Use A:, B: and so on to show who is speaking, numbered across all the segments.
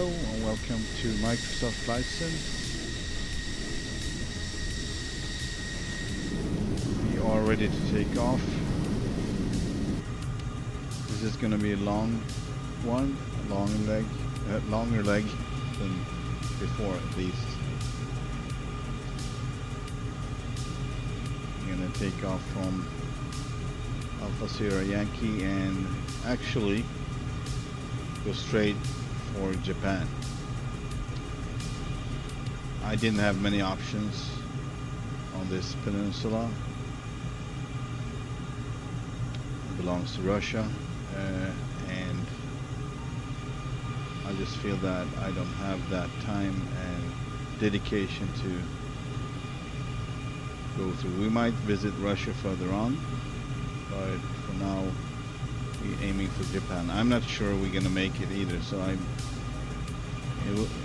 A: Hello and welcome to Microsoft Flight Sim. We are ready to take off. This is going to be a long one, longer leg than before at least. I'm going to take off from Alpha Sierra Yankee and actually go straight for Japan. I didn't have many options on this peninsula. It belongs to Russia, and I just feel that I don't have that time and dedication to go through. We might visit Russia further on, but for now we're aiming for Japan. I'm not sure we're gonna make it either, so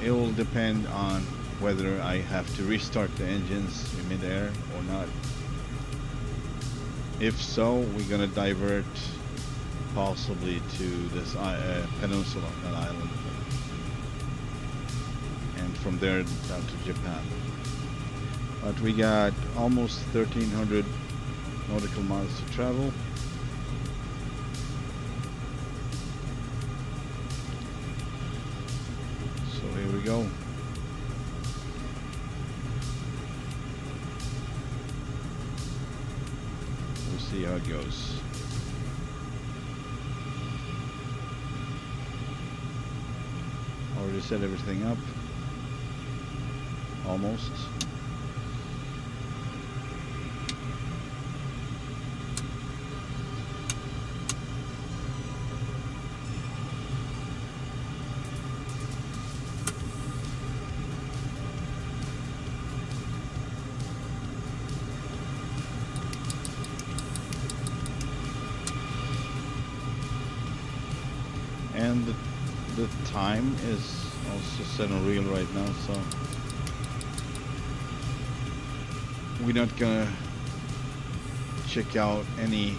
A: it will depend on whether I have to restart the engines in mid-air or not. If so, we're gonna divert possibly to this peninsula, that island, and from there down to Japan. But we got almost 1,300 nautical miles to travel. So here we go. We'll see how it goes. Already set everything up. Almost. And the time is also set on real right now, so we're not gonna check out any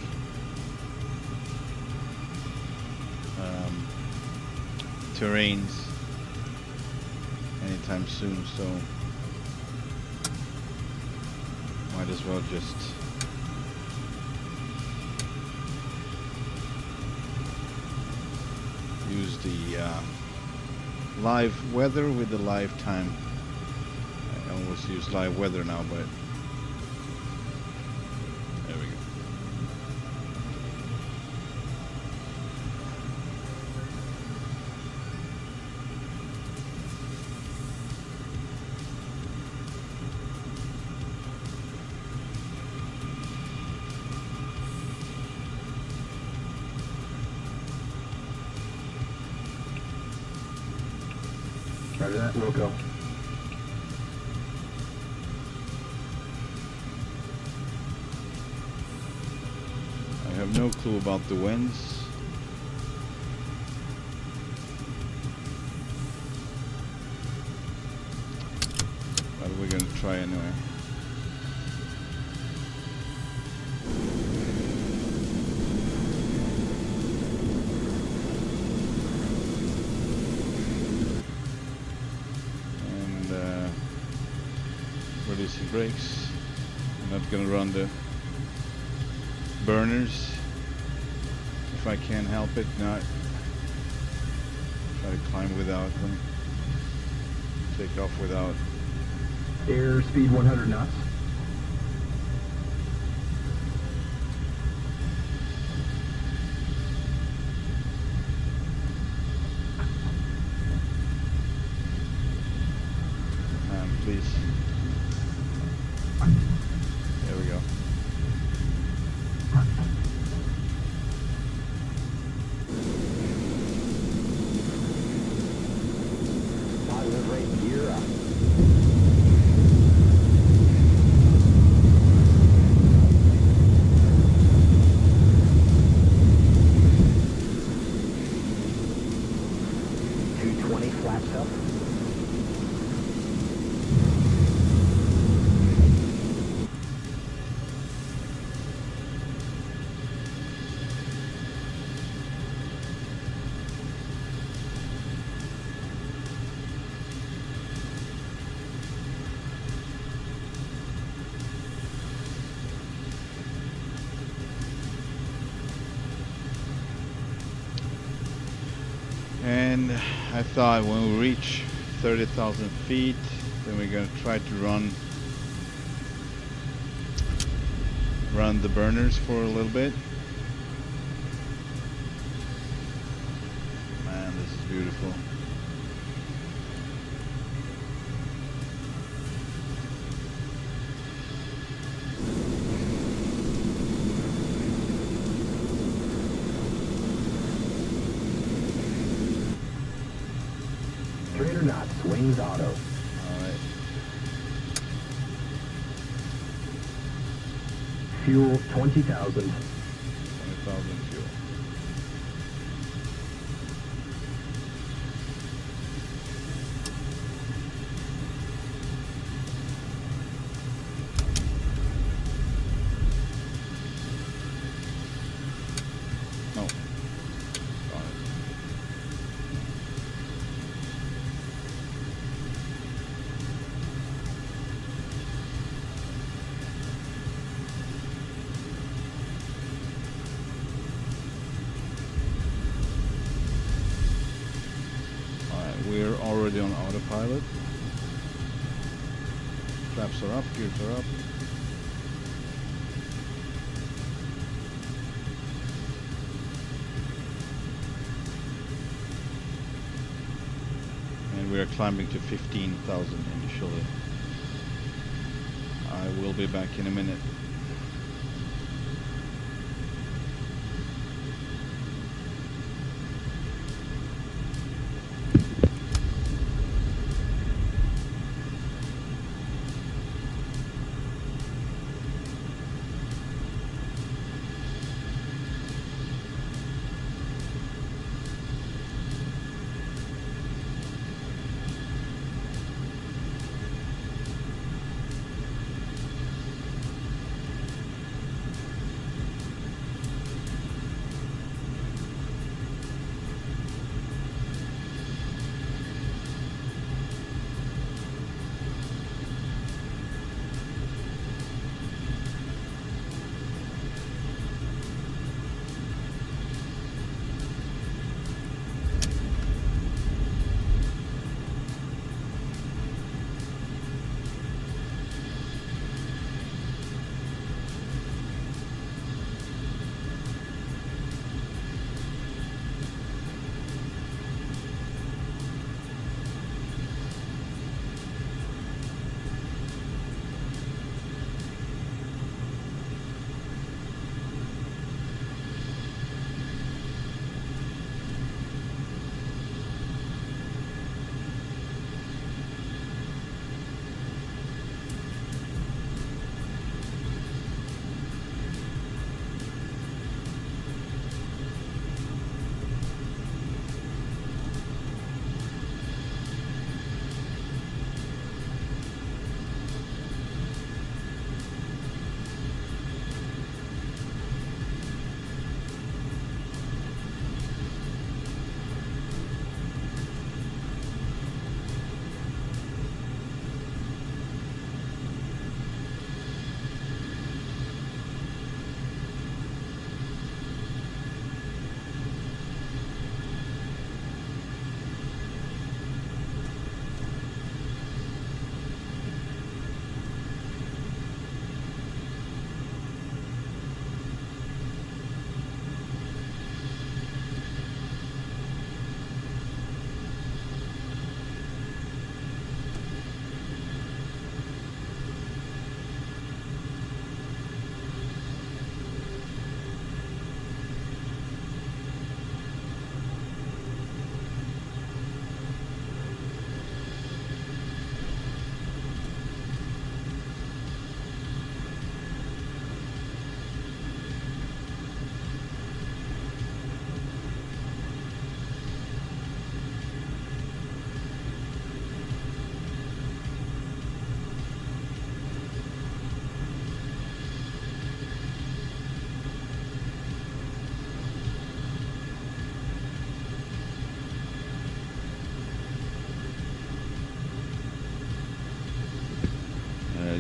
A: terrains anytime soon, so might as well just use the live weather with the live time. I always use live weather now, but there we go.
B: Roger that, we'll go.
A: I have no clue about the winds. But we're gonna try anyway. Releasing brakes. I'm not gonna run the burners if I can help it. Not try to climb without them. Take off without.
B: Air speed 100 knots.
A: Please. There we go.
B: Positive rate, gear up. Flaps up.
A: And I thought when we reach 30,000 feet, then we're going to try to run the burners for a little bit. Man, this is beautiful.
B: Straight or not, swings auto.
A: Alright.
B: Fuel 20,000.
A: 20,000 fuel. Oh. Got it. We're already on autopilot. Flaps are up, gears are up. And we are climbing to 15,000 initially. I will be back in a minute.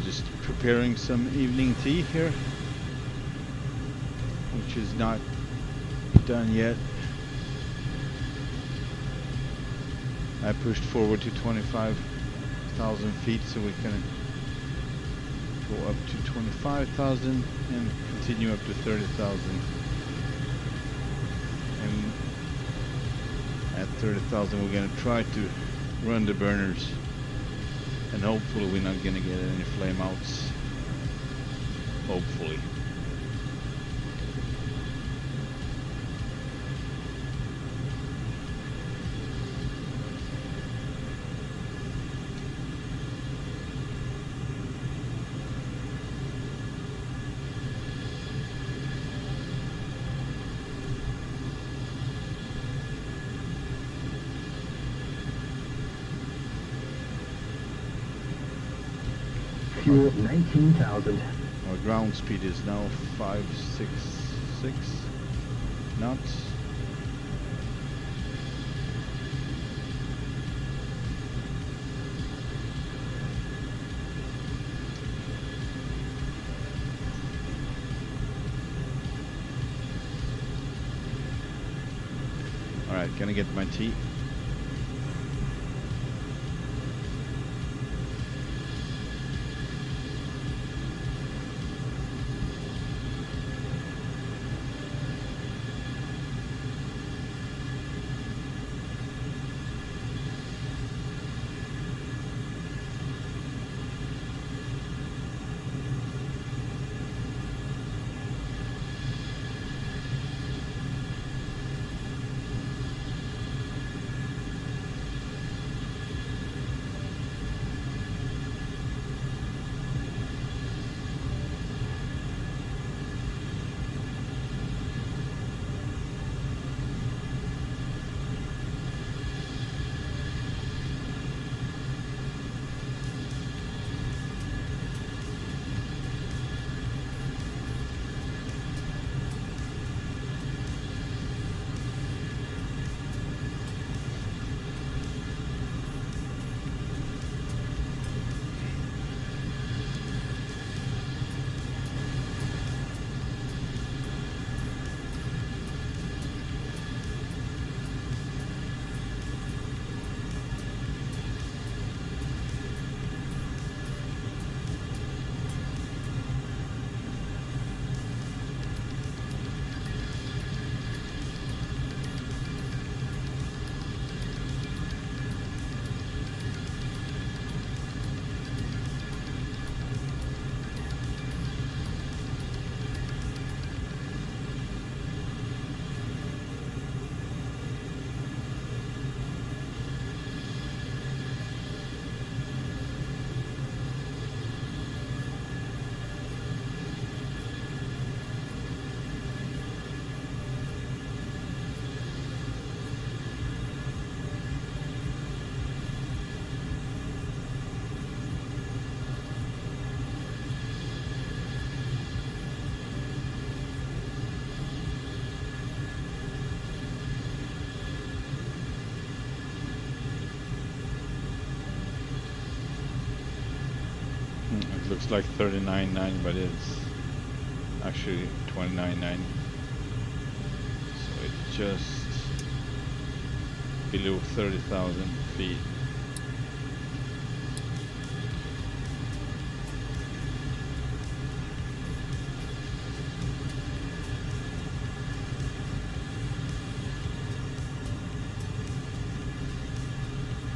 A: Just preparing some evening tea here, which is not done yet. I pushed forward to 25,000 feet, so we can go up to 25,000 and continue up to 30,000. And at 30,000 we're gonna try to run the burners, and hopefully we're not gonna get any flame outs. Hopefully.
B: Fuel 19,000.
A: Our ground speed is now 566 knots. Alright, gonna get my tea. It looks like 39.9, but it's actually 29.9. So it's just below 30,000 feet.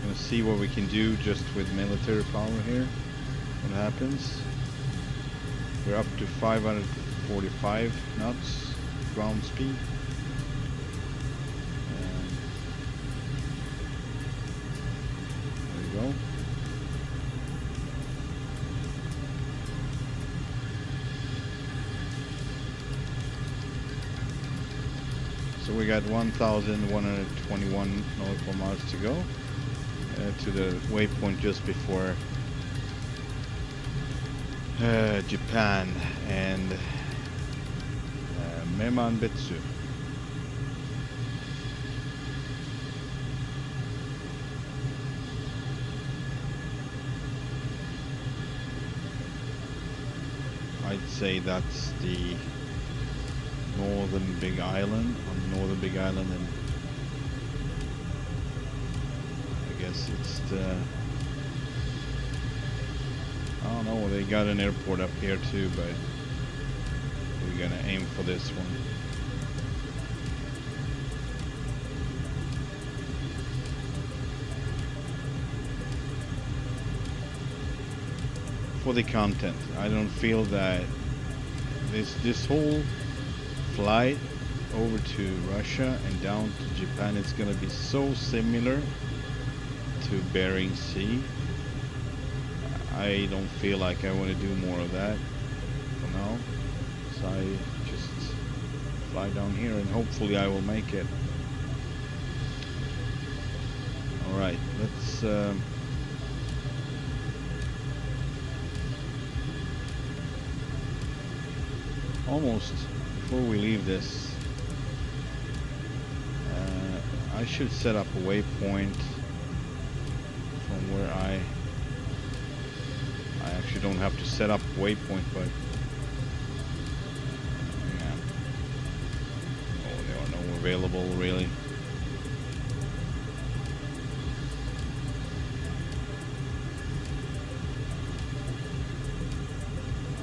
A: Gonna see what we can do just with military power here. What happens? We're up to 545 knots ground speed. And there we go. So we got 1,121 nautical miles to go to the waypoint just before Japan and Memanbetsu. I'd say that's the northern Big Island, on the northern Big Island, and I guess it's the... I don't know, they got an airport up here too, but we're gonna aim for this one. For the content, I don't feel that this whole flight over to Russia and down to Japan is gonna be so similar to Bering Sea. I don't feel like I want to do more of that for now, so I just fly down here and hopefully I will make it. Alright, let's almost before we leave this, I should set up a waypoint from where I actually don't have to set up a waypoint, but yeah. Oh, there are no available really.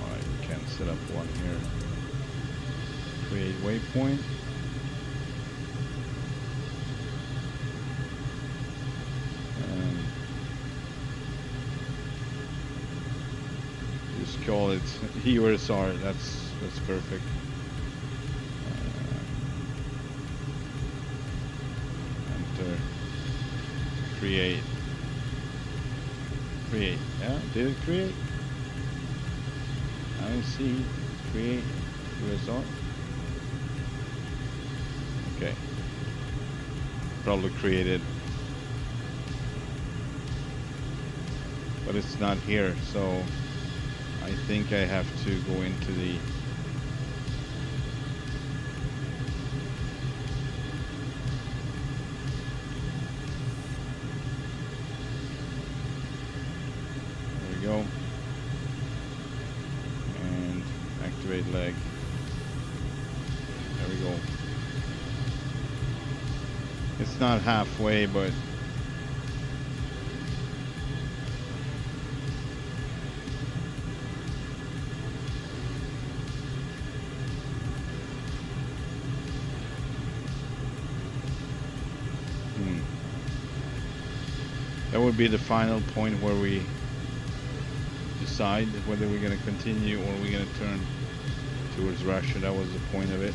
A: Alright, we can set up one here. Create waypoint. Just call it USR. That's perfect. Enter. Create. Create. Yeah, did it create? I see. Create USR. Okay. Probably created. But it's not here, so I think I have to go into the there we go, and activate leg. There we go. It's not halfway, but that would be the final point where we decide whether we're going to continue or we're going to turn towards Russia. That was the point of it.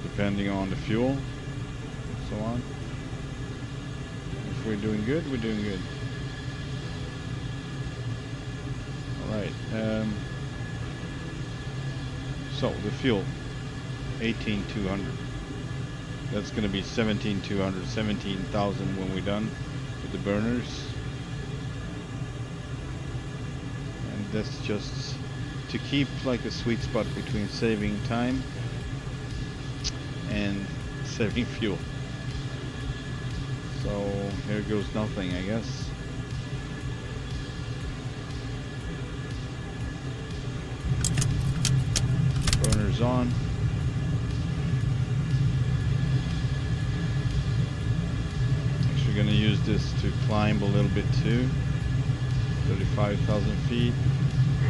A: Depending on the fuel and so on. If we're doing good, we're doing good. Alright. So the fuel, 18,200. That's going to be 17,200, 17,000 when we're done with the burners. And that's just to keep like a sweet spot between saving time and saving fuel. So here goes nothing, I guess. Burners on. Actually going to use this to climb a little bit too. 35,000 feet.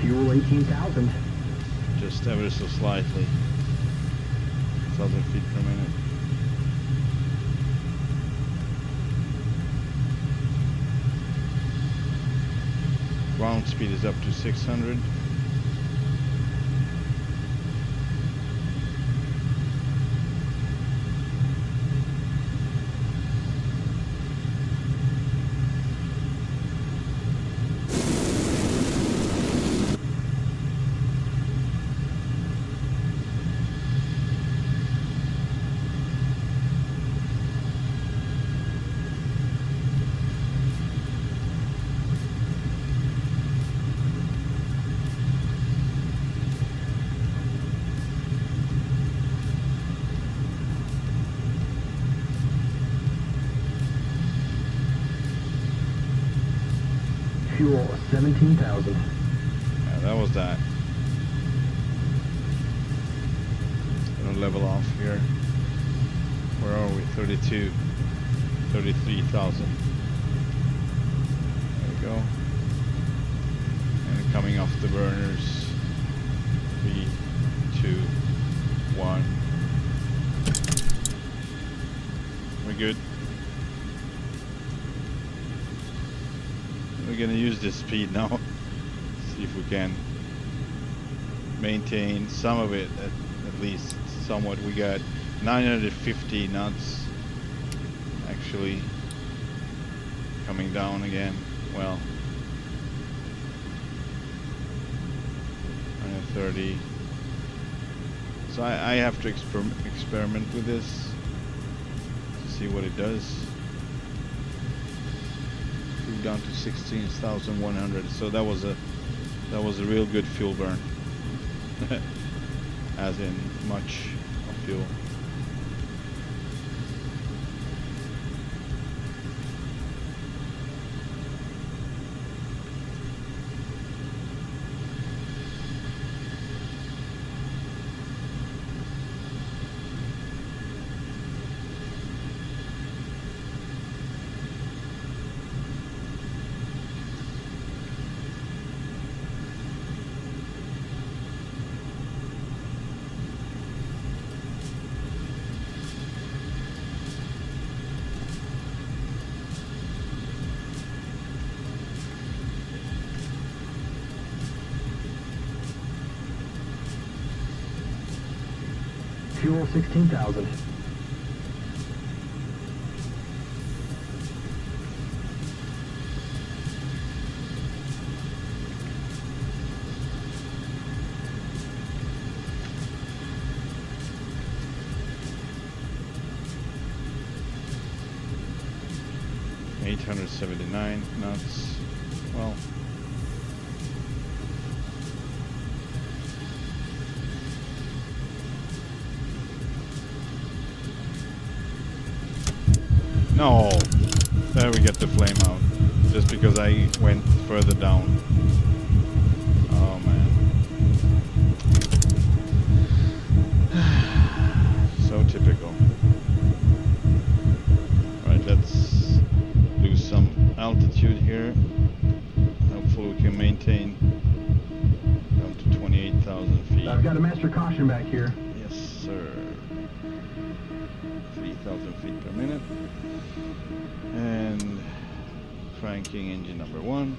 B: Fuel 18,000.
A: Just ever so slightly. 1,000 feet per minute. Ground speed is up to 600.
B: Fuel 17,000.
A: Yeah, that was that. Gonna level off here. 33,000. There we go. And coming off the burners. 3, 2, 1. We're good. We're gonna use this speed now. See if we can maintain some of it, at least somewhat. We got 950 knots actually coming down again. Well, 130. So I have to experiment with this to see what it does. Flew down to 16,100. So that was a real good fuel burn. As in much of fuel.
B: Fuel 16,000.
A: $879 knots. Well, no, there we get the flame out, just because I went further down. Oh man. So typical. Alright, let's lose some altitude here. Hopefully we can maintain down to 28,000 feet.
B: I've got a master caution back here.
A: Yes, sir. 3,000 feet per minute. And cranking engine number 1.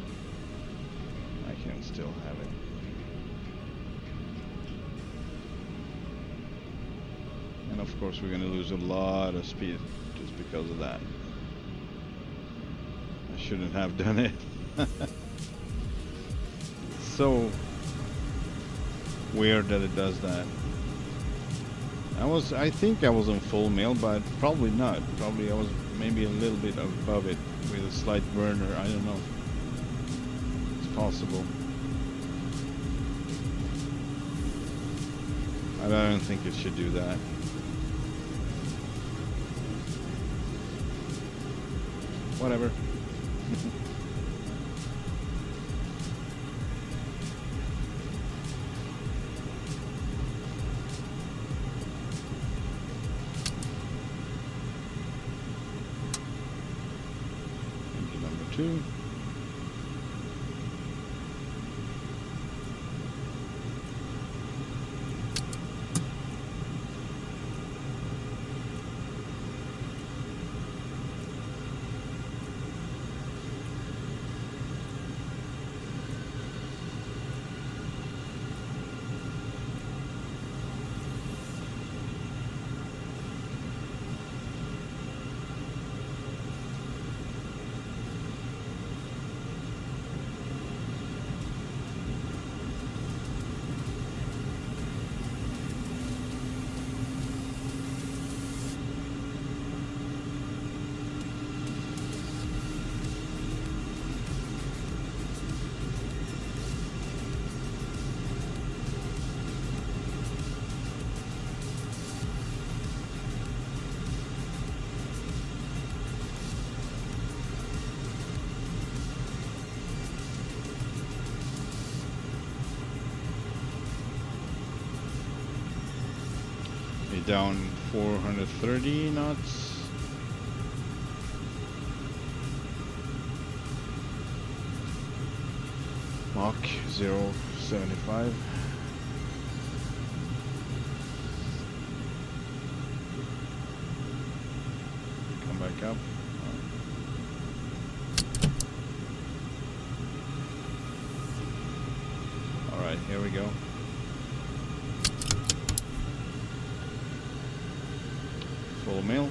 A: I can still have it. And of course we're going to lose a lot of speed just because of that. I shouldn't have done it. So weird that it does that. I think I was on full mail, but probably not. Probably I was maybe a little bit above it with a slight burner. I don't know. It's possible. I don't think it should do that. Whatever. Number 2. Down 430 knots. Mach 0.75. Come back up. Alright, here we go. Full mill.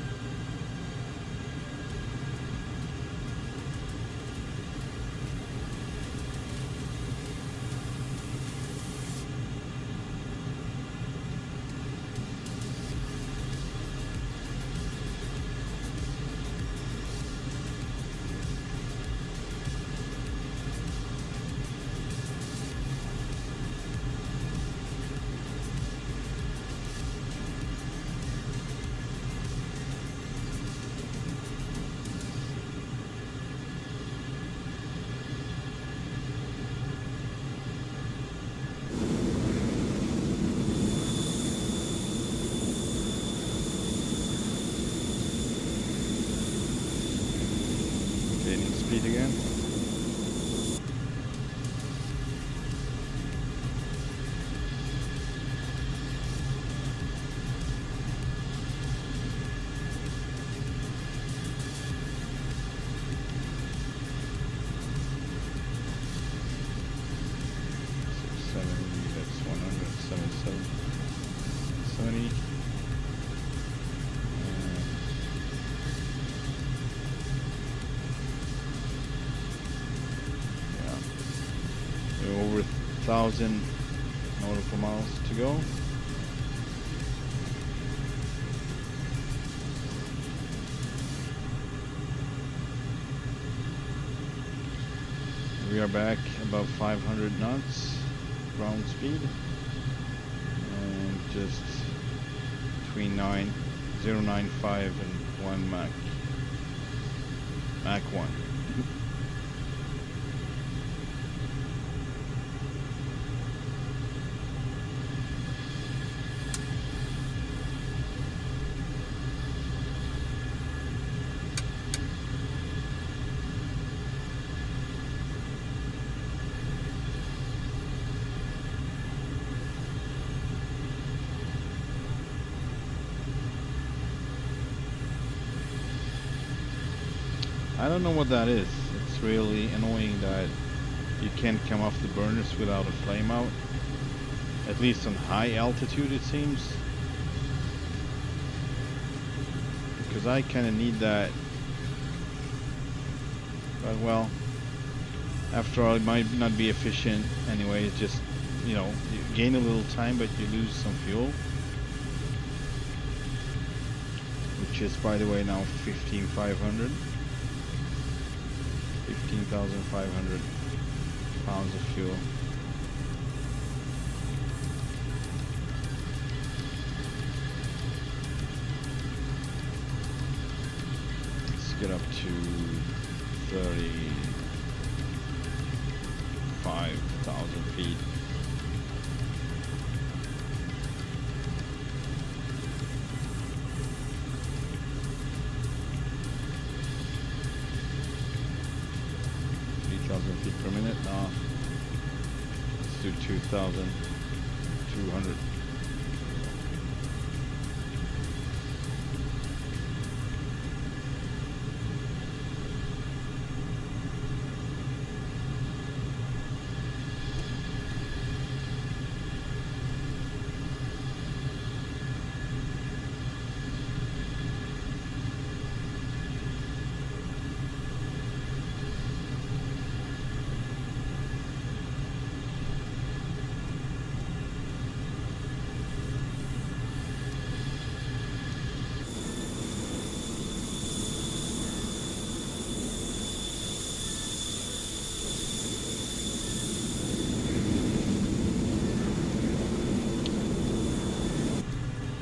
A: Gaining speed again. That's 177, 70. Over 1,000 nautical miles to go. We are back above 500 knots ground speed and just between 0.95 and 1 Mach 1. I don't know what that is. It's really annoying that you can't come off the burners without a flame out. At least on high altitude it seems. Because I kind of need that. But well, after all, it might not be efficient anyway. It's just, you know, you gain a little time but you lose some fuel. Which is, by the way, now 15,500. 15,500 pounds of fuel. Let's get up to 35,000 feet. Feet per minute. Now let's do 2,200.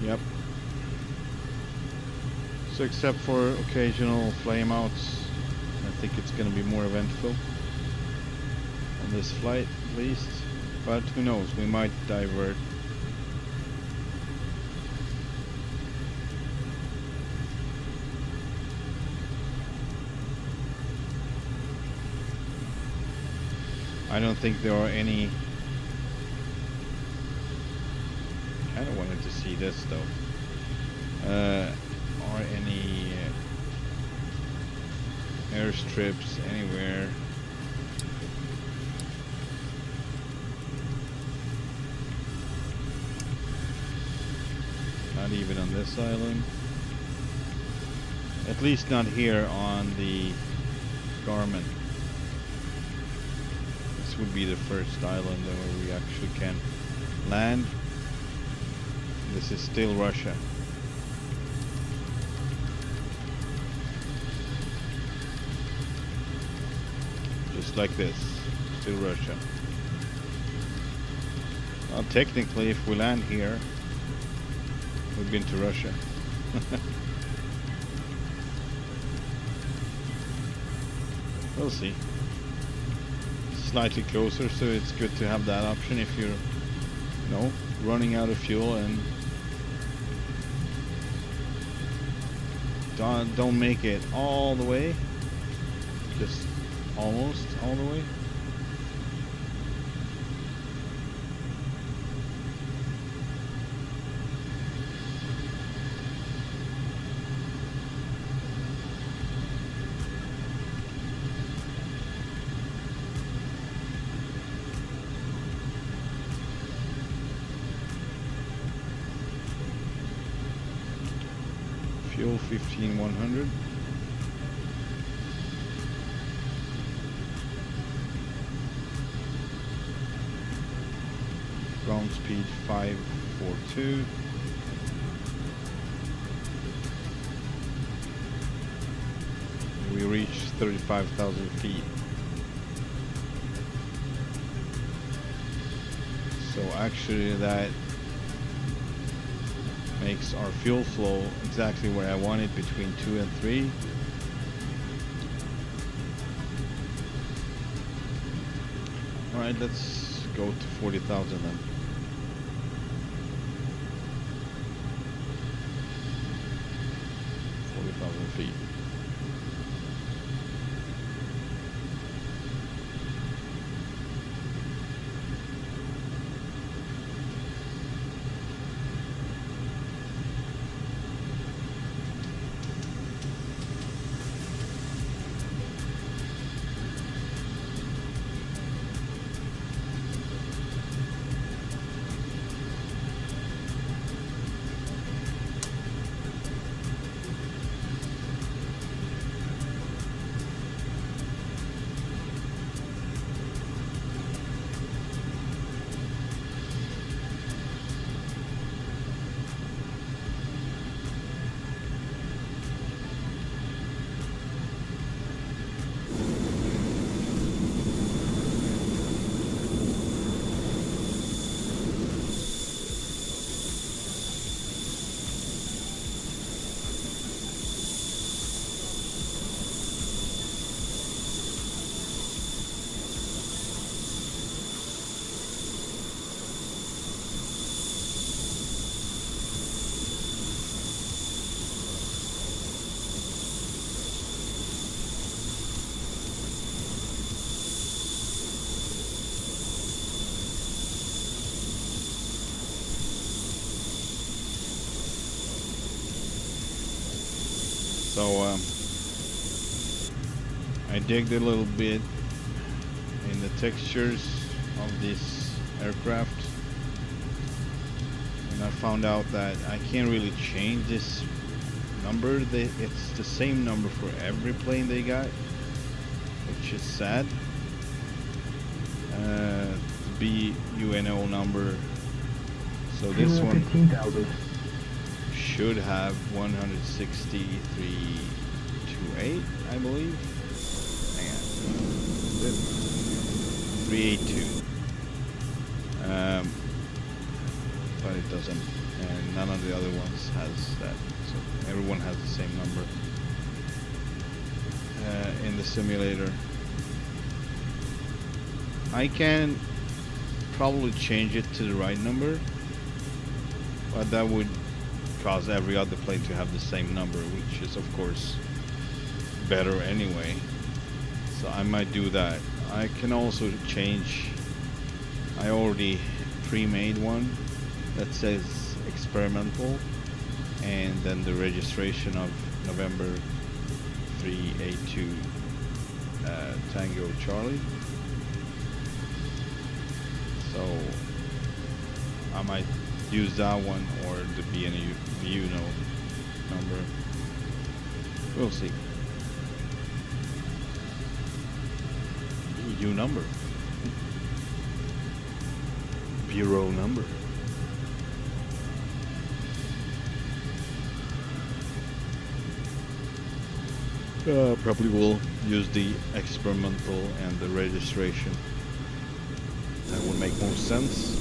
A: Yep. So except for occasional flameouts, I think it's going to be more eventful on this flight at least. But who knows, we might divert. I don't think there are any. Kind of wanted to see this though. Are any airstrips anywhere? Not even on this island. At least not here on the Garmin. This would be the first island where we actually can land. This is still Russia. Just like this, still Russia. Well, technically, if we land here, we've been to Russia. We'll see. Slightly closer, so it's good to have that option if you're, you know, running out of fuel and don't make it all the way, just almost all the way. Fuel 15-100. Ground speed 542. We reached 35,000 feet. So actually that makes our fuel flow exactly where I want it, between 2 and 3. Alright, let's go to 40,000 then. Feet. So I digged a little bit in the textures of this aircraft, and I found out that I can't really change this number. It's the same number for every plane they got, which is sad. BuNo number. So this one
B: 15,000.
A: should have 163.28, I believe. Hang on. 382. But it doesn't, and none of the other ones has that. So everyone has the same number in the simulator. I can probably change it to the right number, but that would cause every other plane to have the same number, which is of course better anyway. So I might do that. I can also change. I already pre-made one that says experimental, and then the registration of November 382 Tango Charlie. So I might use that one or the BuNo number. We'll see. BU number. Bureau number. Probably will use the experimental and the registration. That would make more sense.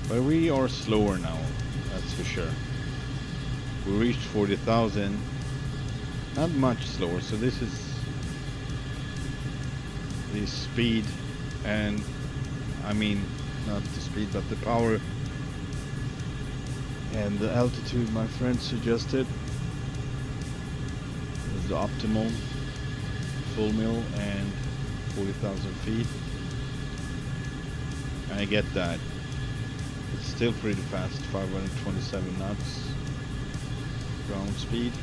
A: But we are slower now, that's for sure. We reached 40,000, not much slower, so this is the speed, and I mean not the speed but the power and the altitude my friend suggested is the optimal full mill and 40,000 feet. And I get that. It's still pretty fast, 527 knots ground speed.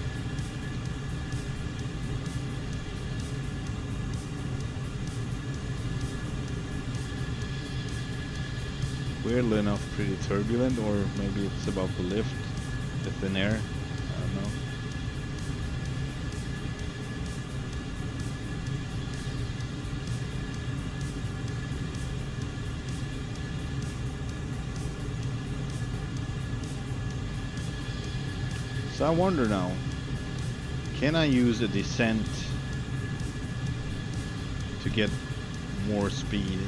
A: Weirdly enough, pretty turbulent, or maybe it's about the lift, the thin air, I don't know. So I wonder now, can I use a descent to get more speed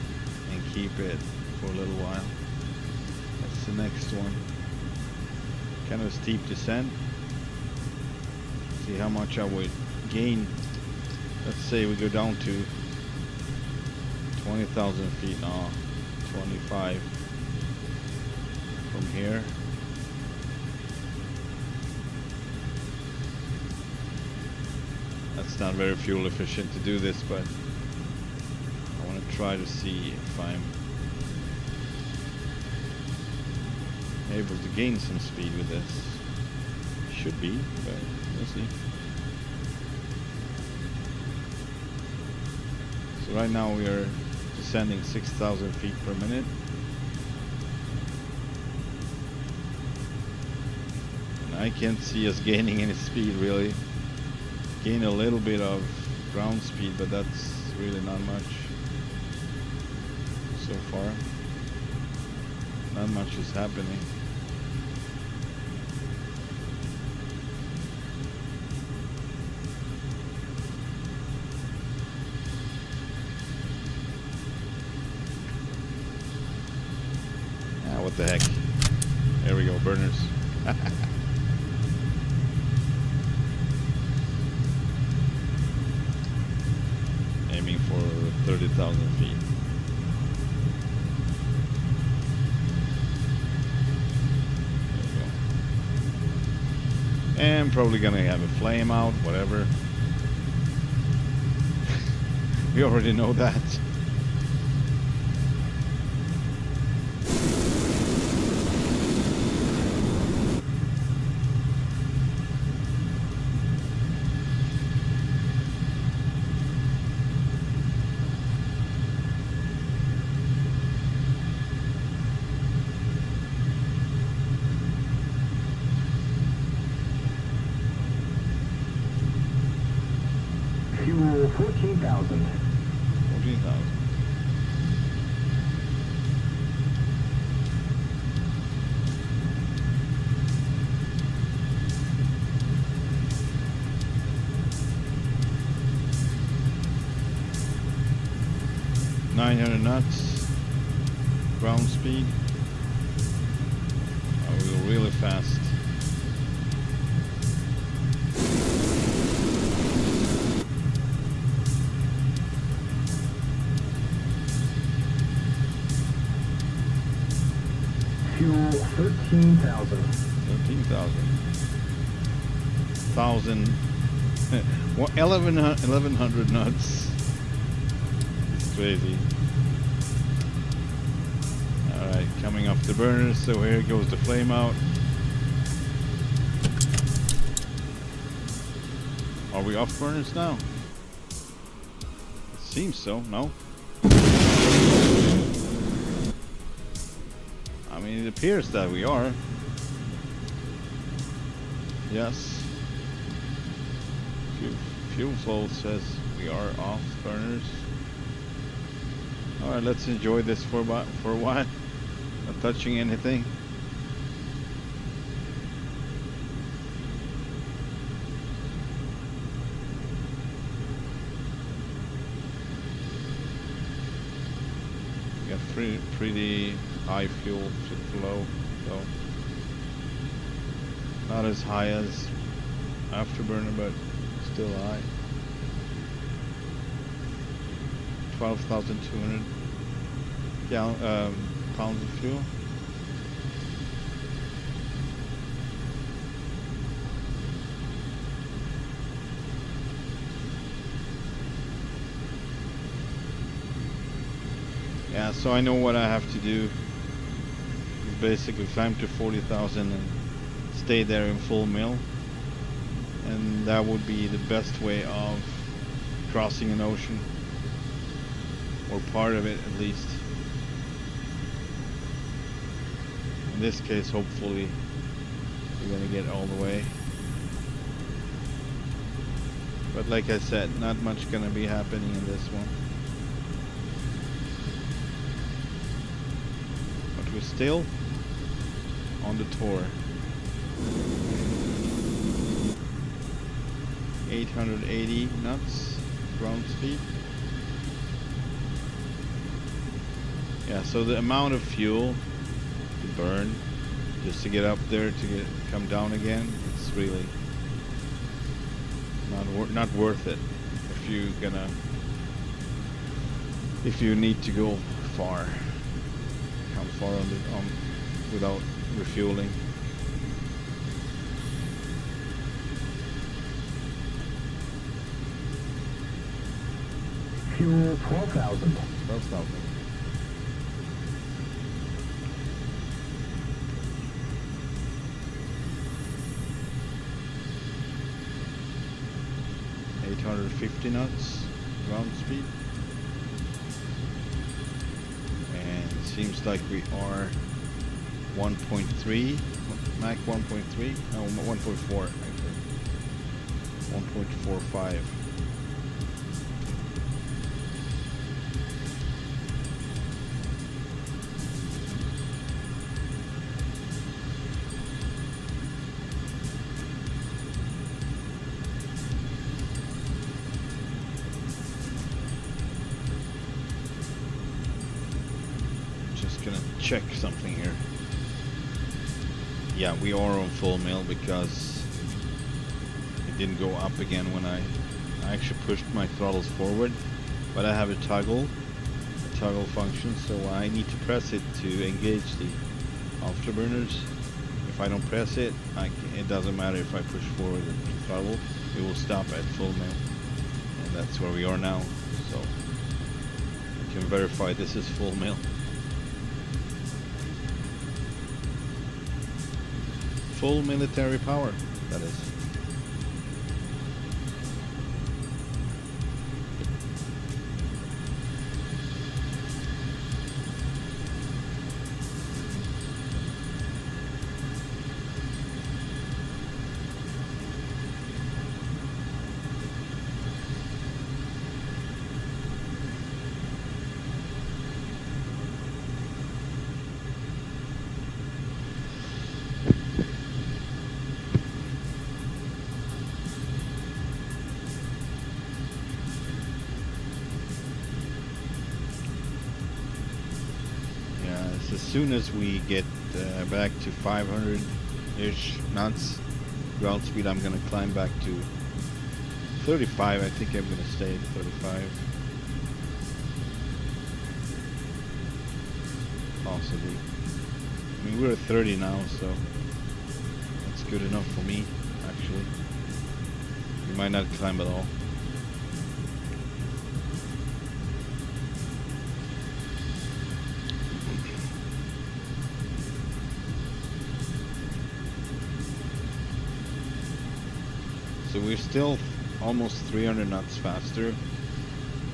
A: and keep it for a little while? That's the next one. Kind of a steep descent. See how much I would gain. Let's say we go down to 20,000 feet now, 25 from here. It's not very fuel efficient to do this, but I want to try to see if I'm able to gain some speed with this. Should be, but we'll see. So right now we are descending 6,000 feet per minute. And I can't see us gaining any speed really. Gain a little bit of ground speed, but that's really not much so far. Not much is happening. Ah, what the heck. There we go, burners. Aiming for 30,000 feet. There we go. And probably gonna have a flame out, whatever. We already know that.
B: 14,000.
A: 14,000. .900 knots, ground speed. Oh, we go really fast.
B: Fuel 13,000.
A: 13,000. 1,100 knots. It's crazy. Alright, coming off the burners, so here goes the flame out. Are we off burners now? It seems so, no? I mean, it appears that we are. Yes. Fuel flow says we are off burners. Alright, let's enjoy this for a while. Not touching anything. We got pretty high fuel flow, so not as high as afterburner, but still high. 12,200 pounds of fuel. Yeah, so I know what I have to do. Basically climb to 40,000 and stay there in full mill, and that would be the best way of crossing an ocean, or part of it at least. In this case, hopefully we're gonna get all the way, but like I said, not much gonna be happening in this one. But we're still on the tour. 880 knots ground speed. Yeah, so the amount of fuel to burn just to get up there to come down again, it's really not worth it if you need to go far, come far without refueling.
B: Fuel 12,000.
A: 12,000. .850 knots ground speed, and it seems like we are 1.3 Mach 1.3, no 1.4 actually, 1.45. Check something here. Yeah, we are on full mill because it didn't go up again when I actually pushed my throttles forward, but I have a toggle function, so I need to press it to engage the afterburners. If I don't press it, it doesn't matter if I push forward the throttle, it will stop at full mill, and that's where we are now. So I can verify this is full mill. Full military power, that is. So as soon as we get back to 500-ish knots ground speed, I'm gonna climb back to 35. I think I'm gonna stay at 35. Possibly. I mean, we're at 30 now, so that's good enough for me, actually. We might not climb at all. So we're still almost 300 knots faster,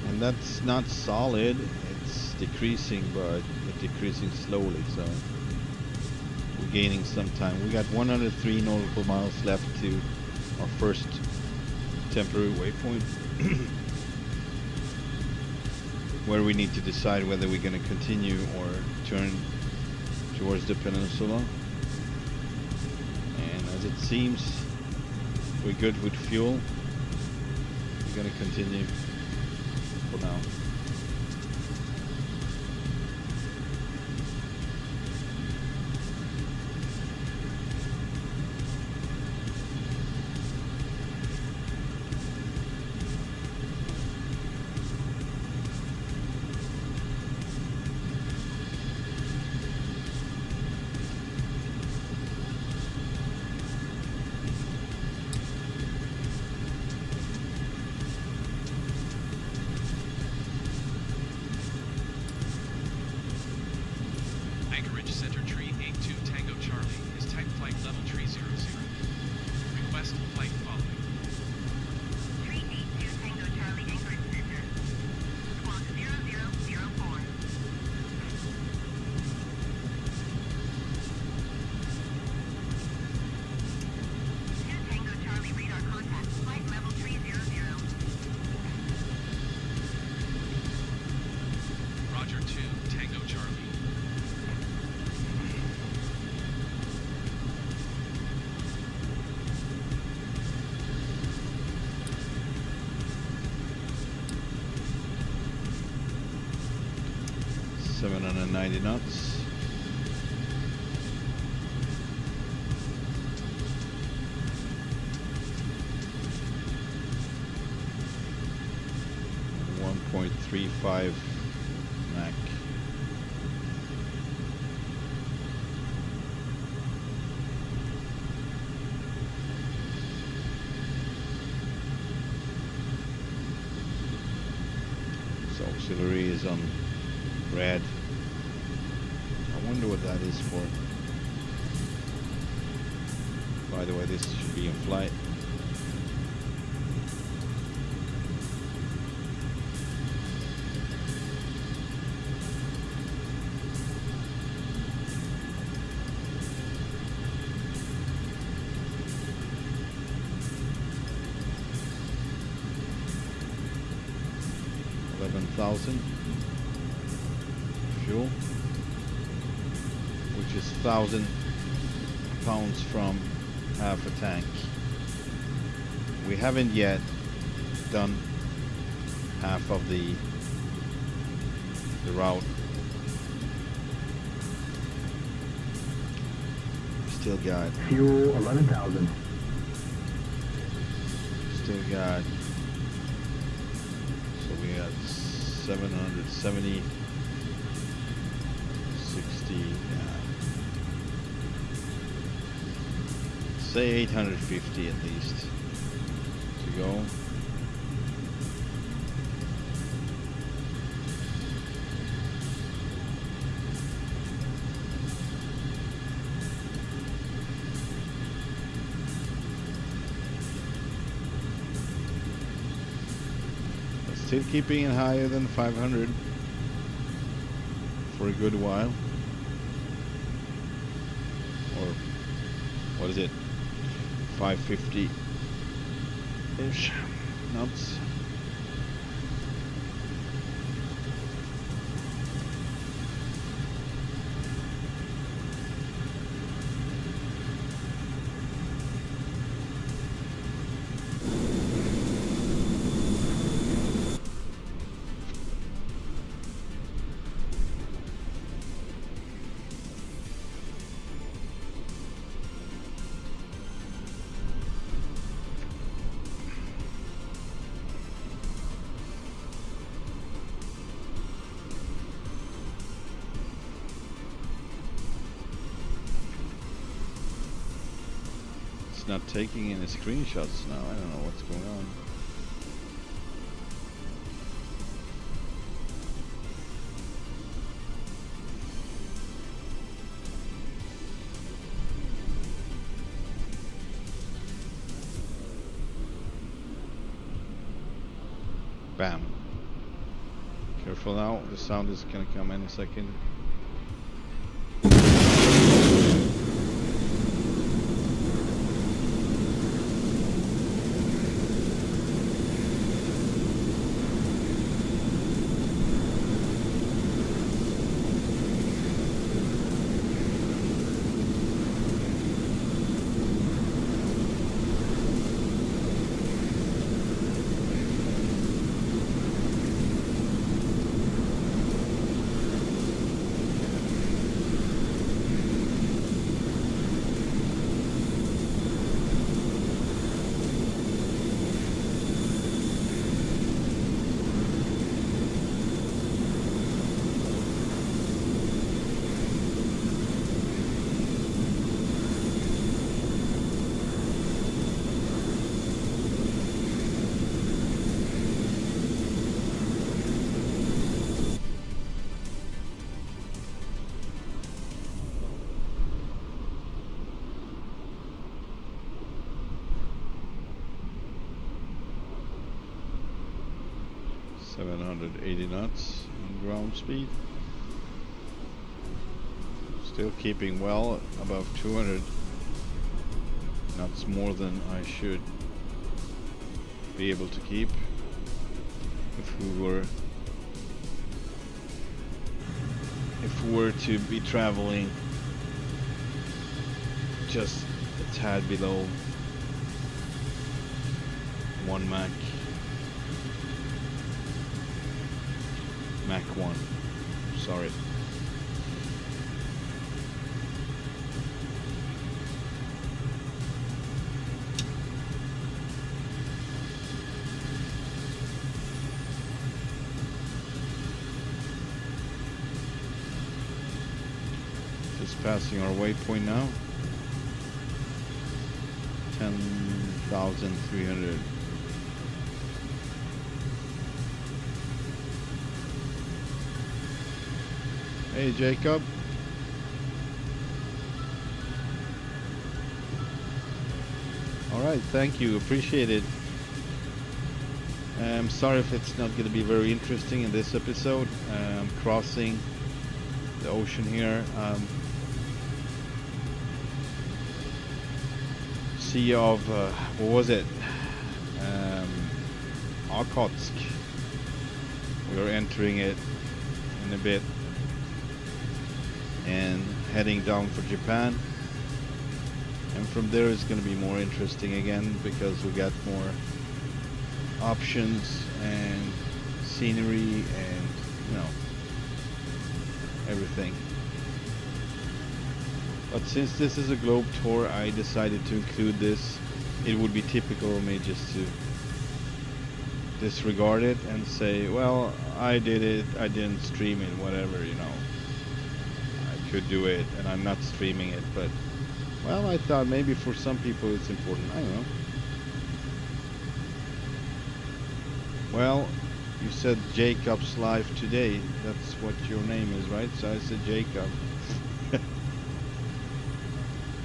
A: and that's not solid. It's decreasing, but it's decreasing slowly, so we're gaining some time. We got 103 nautical miles left to our first temporary waypoint, where we need to decide whether we're going to continue or turn towards the peninsula. And as it seems we're good with fuel, we're going to continue for now. And 90 knots. .35 Mach. So auxiliary is on red. I wonder what that is for. By the way, this should be in flight. Fuel, which is 1,000 pounds from half a tank. We haven't yet done half of the route. Still got
B: fuel 11,000.
A: Still got. So we got 770, 60, say 850 at least to go. Still keeping it higher than 500 for a good while. Or what is it? 550-ish knots. it's not taking any screenshots now. I don't know what's going on. Bam. Careful now, the sound is gonna come any second. .80 knots in ground speed. Still keeping well above 200 knots more than I should be able to keep if we were to be traveling just a tad below 1 Mach. Mach 1, sorry. Just passing our waypoint now. 10,300. Hey Jacob. Alright, thank you, appreciate it. I'm sorry if it's not going to be very interesting in this episode. I'm crossing the ocean here. Sea of, what was it? Okhotsk. We're entering it in a bit. And heading down for Japan, and from there it's going to be more interesting again because we got more options and scenery and everything. But since this is a globe tour, I decided to include this. It would be typical of me just to disregard it and say, well, I did it, I didn't stream it, whatever, could do it and I'm not streaming it, but well, I thought maybe for some people it's important. I don't know. Well, you said Jacob's live today. That's what your name is, right? So I said Jacob.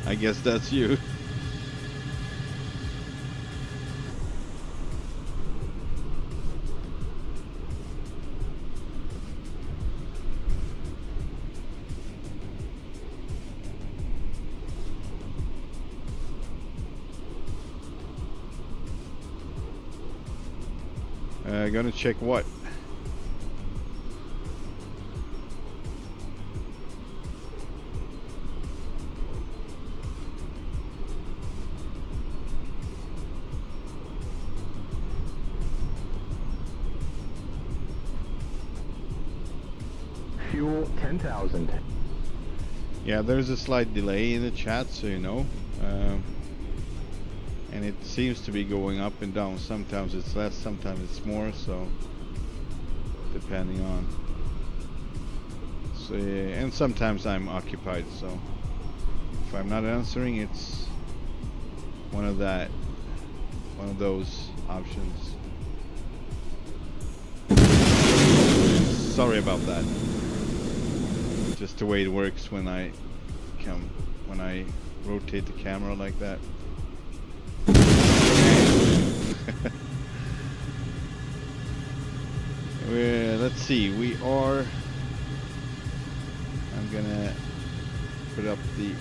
A: I guess that's you. Gonna check what?
B: Fuel 10,000.
A: Yeah, there's a slight delay in the chat, so you know. And it seems to be going up and down. Sometimes it's less, sometimes it's more, so depending on. So yeah, and sometimes I'm occupied, so if I'm not answering, it's one of those options. Sorry about that. Just the way it works when I rotate the camera like that. Let's see, I'm gonna put up the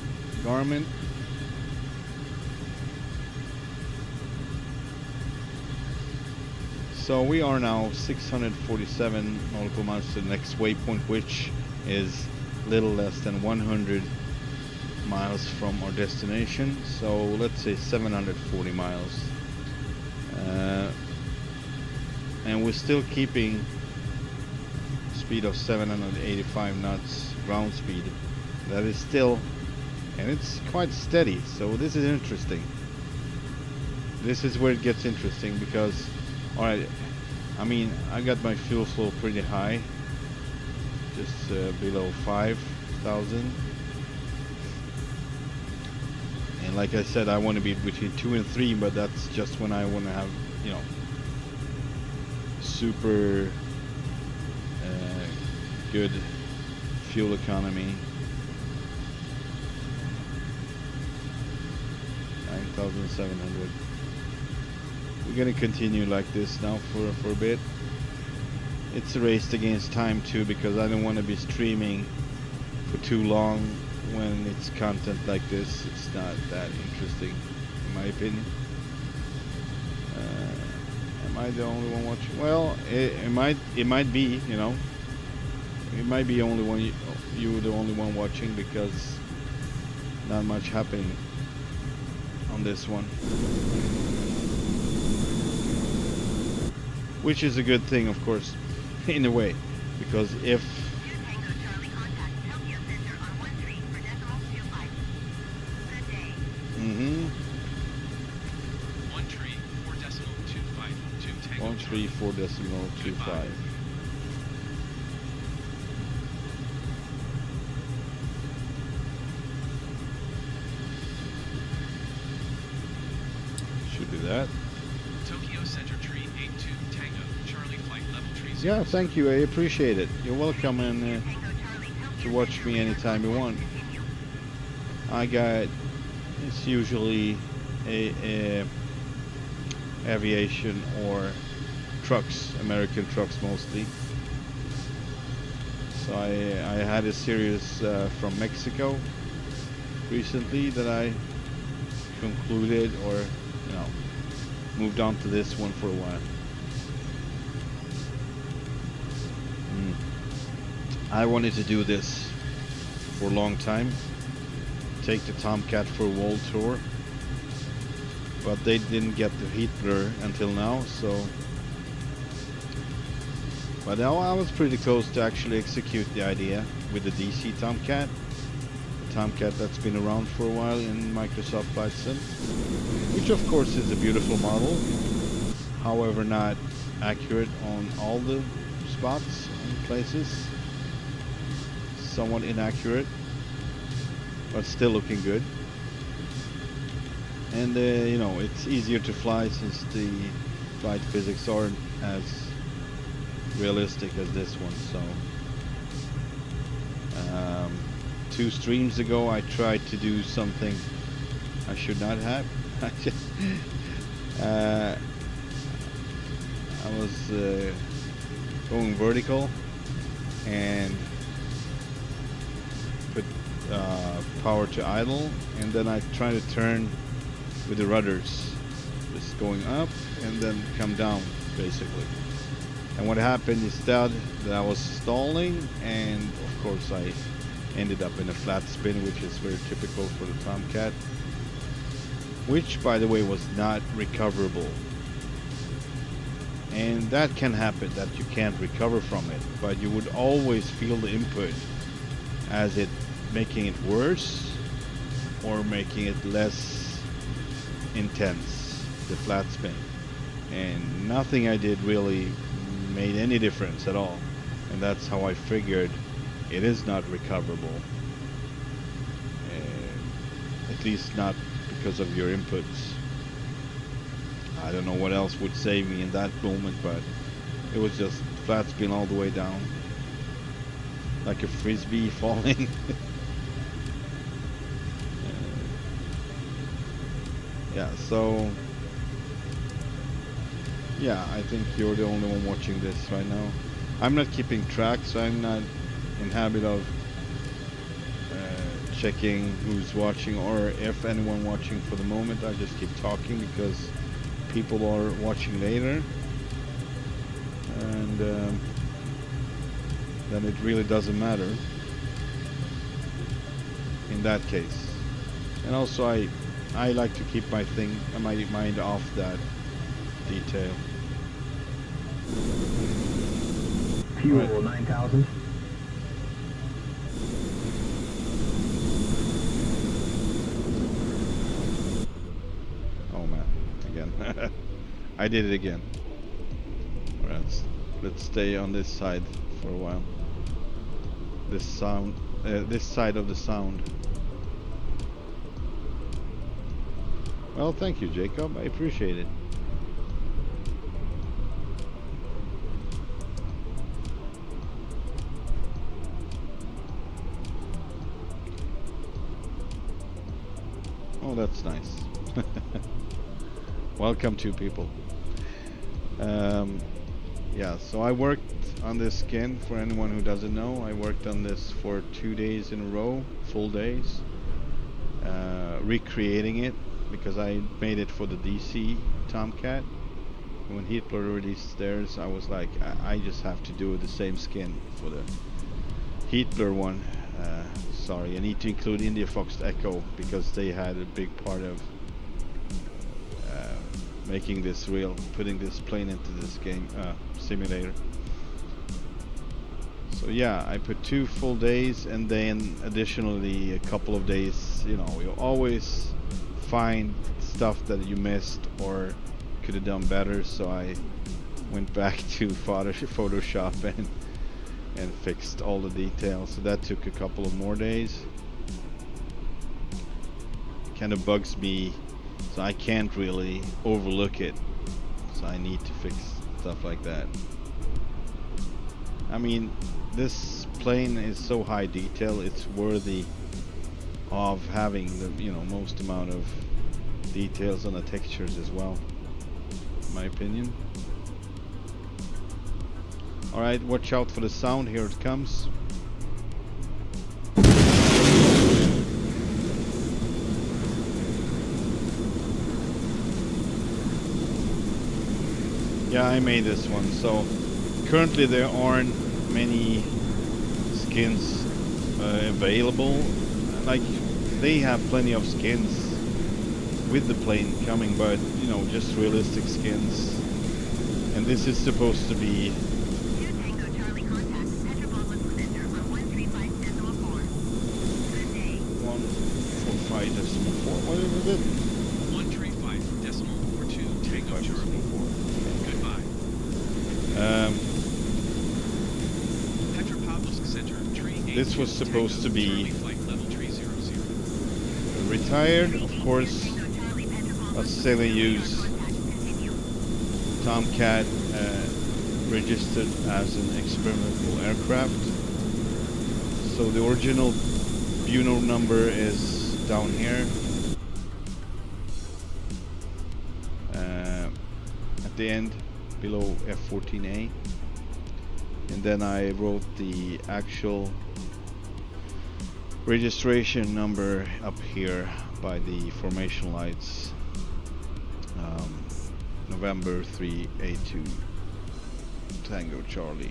A: Garmin. So we are now 647 nautical miles to the next waypoint, which is little less than 100 miles from our destination. So let's say 740 miles. And we're still keeping speed of 785 knots ground speed. That is still, and it's quite steady. So this is interesting. This is where it gets interesting because, alright, I mean, I got my fuel flow pretty high, just below 5,000. And like I said, I want to be between 2 and 3, but that's just when I want to have, you know, super good fuel economy. 9,700. We're gonna continue like this now for a bit. It's a race against time too, because I don't want to be streaming for too long when it's content like this. It's not that interesting, in my opinion. Am I the only one watching? Well, it might be, you know. It might be only one you the only one watching, because not much happening on this one. Which is a good thing, of course, in a way, because if Mm-hmm. 134.25. Should be that.
C: Tokyo Center Tree 82 Tango Charlie Flight Level Tree.
A: Yeah, thank you. I appreciate it. You're welcome, and to watch me anytime you want. It's usually a aviation or trucks, American trucks mostly. So I had a series from Mexico recently that I concluded, or you know, moved on to this one for a while. I wanted to do this for a long time, take the Tomcat for a world tour, but they didn't get the Heatblur until now, so but now I was pretty close to actually execute the idea with the DC Tomcat, the Tomcat that's been around for a while in Microsoft Flight Sim, which of course is a beautiful model, however not accurate on all the spots and places, somewhat inaccurate, but still looking good. And you know, it's easier to fly since the flight physics aren't as realistic as this one. So 2 streams ago I tried to do something I should not have. I was going vertical and put power to idle, and then I try to turn with the rudders, just going up and then come down basically. And what happened instead, that I was stalling, and of course I ended up in a flat spin, which is very typical for the Tomcat, which by the way was not recoverable. And that can happen, that you can't recover from it, but you would always feel the input as it making it worse or making it less intense, the flat spin. And nothing I did really made any difference at all, and that's how I figured it is not recoverable, at least not because of your inputs. I don't know what else would save me in that moment, but it was just flat spin all the way down, like a frisbee falling. Yeah, so yeah, I think you're the only one watching this right now. I'm not keeping track, so I'm not in habit of checking who's watching or if anyone watching for the moment. I just keep talking because people are watching later, and then it really doesn't matter in that case. And also I like to keep my mind off that detail.
B: Fuel
A: Right.
B: 9,000.
A: Oh man, again. I did it again. Alright, let's stay on this side for a while. This side of the sound. Well, thank you, Jacob. I appreciate it. Oh, that's nice. Welcome to people. Yeah, so I worked on this skin. For anyone who doesn't know, I worked on this for 2 days in a row, full days, recreating it because I made it for the DC Tomcat. When Heatblur released theirs, I was like, I just have to do the same skin for the Heatblur one. Sorry, I need to include IndiaFoxtEcho because they had a big part of making this real, putting this plane into this game simulator. So yeah, I put 2 full days, and then additionally a couple of days. You know, you always find stuff that you missed or could have done better, so I went back to Photoshop and fixed all the details. So that took a couple of more days. Kind of bugs me, so I can't really overlook it, so I need to fix stuff like that. I mean, this plane is so high detail, it's worthy of having the, you know, most amount of details on the textures as well, in my opinion. Alright, watch out for the sound. Here it comes. Yeah, I made this one. So currently there aren't many skins available. Like, they have plenty of skins with the plane coming, but you know, just realistic skins. And this is supposed to be 145.4. What was it?
C: 135.42 Tango Charlie. Goodbye. Petropavlovsk Center, tree 82,
A: This was supposed to be
C: Charlie flight level tree 00.
A: retired, of course. Australian use Tomcat registered as an experimental aircraft. So the original BuNo number is down here. At the end, below F14A. And then I wrote the actual registration number up here by the formation lights. November 3A2 Tango Charlie.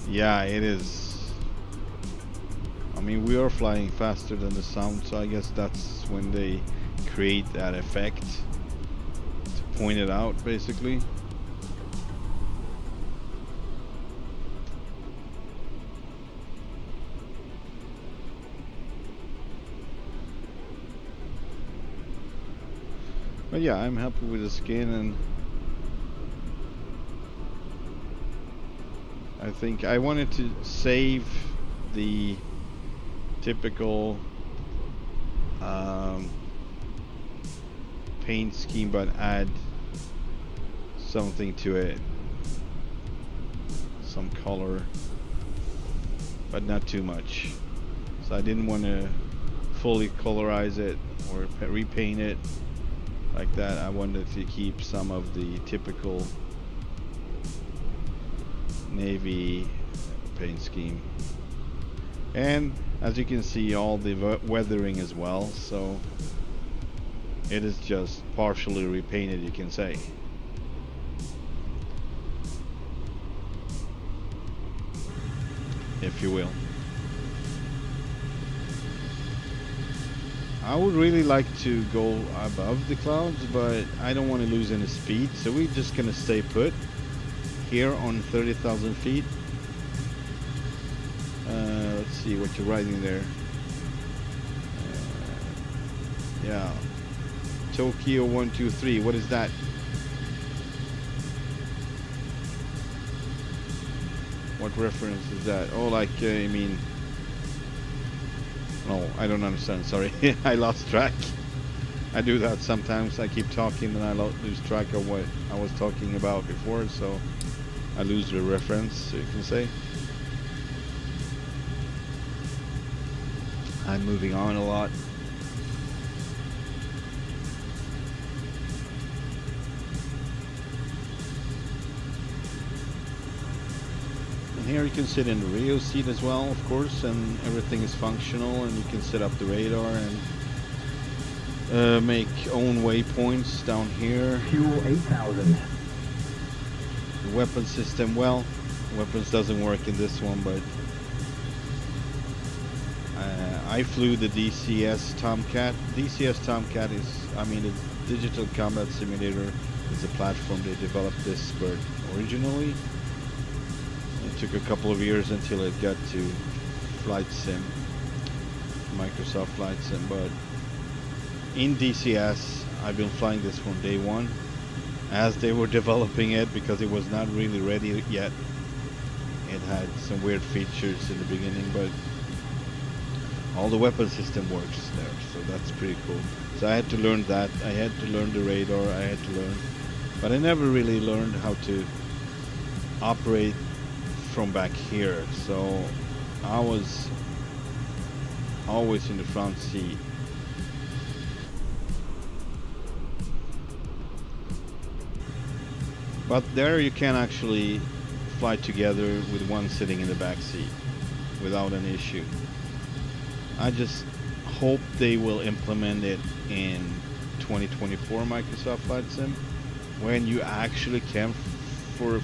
A: Yeah, it is. I mean, we are flying faster than the sound, so I guess that's when they create that effect to point it out, basically. But yeah, I'm happy with the skin, and I think I wanted to save the typical paint scheme, but add something to it, some color, but not too much. So I didn't want to fully colorize it or repaint it like that. I wanted to keep some of the typical navy paint scheme, and as you can see, all the weathering as well, so it is just partially repainted, you can say. If you will. I would really like to go above the clouds, but I don't want to lose any speed, so we're just gonna stay put here on 30,000 feet. Let's see what you're riding there. Yeah, Tokyo 123. What is that? What reference is that? Oh, like I mean, no, I don't understand. Sorry, I lost track. I do that sometimes. I keep talking and I lose track of what I was talking about before, so I lose the reference, so you can say. I'm moving on a lot. And here you can sit in the radio seat as well, of course, and everything is functional, and you can set up the radar and make own waypoints down here.
B: Fuel 8,000.
A: The weapon system, well, weapons doesn't work in this one, but I flew the DCS Tomcat. DCS Tomcat is, I mean, it's digital combat simulator. It's a platform they developed this for originally. It took a couple of years until it got to Flight Sim, Microsoft Flight Sim, but in DCS I've been flying this from day one as they were developing it, because it was not really ready yet. It had some weird features in the beginning, but all the weapon system works there, so that's pretty cool. So I had to learn that. I had to learn the radar. I had to learn, but I never really learned how to operate from back here. So I was always in the front seat. But there you can actually fly together with one sitting in the back seat without an issue. I just hope they will implement it in 2024 Microsoft Flight Sim, when you actually can, for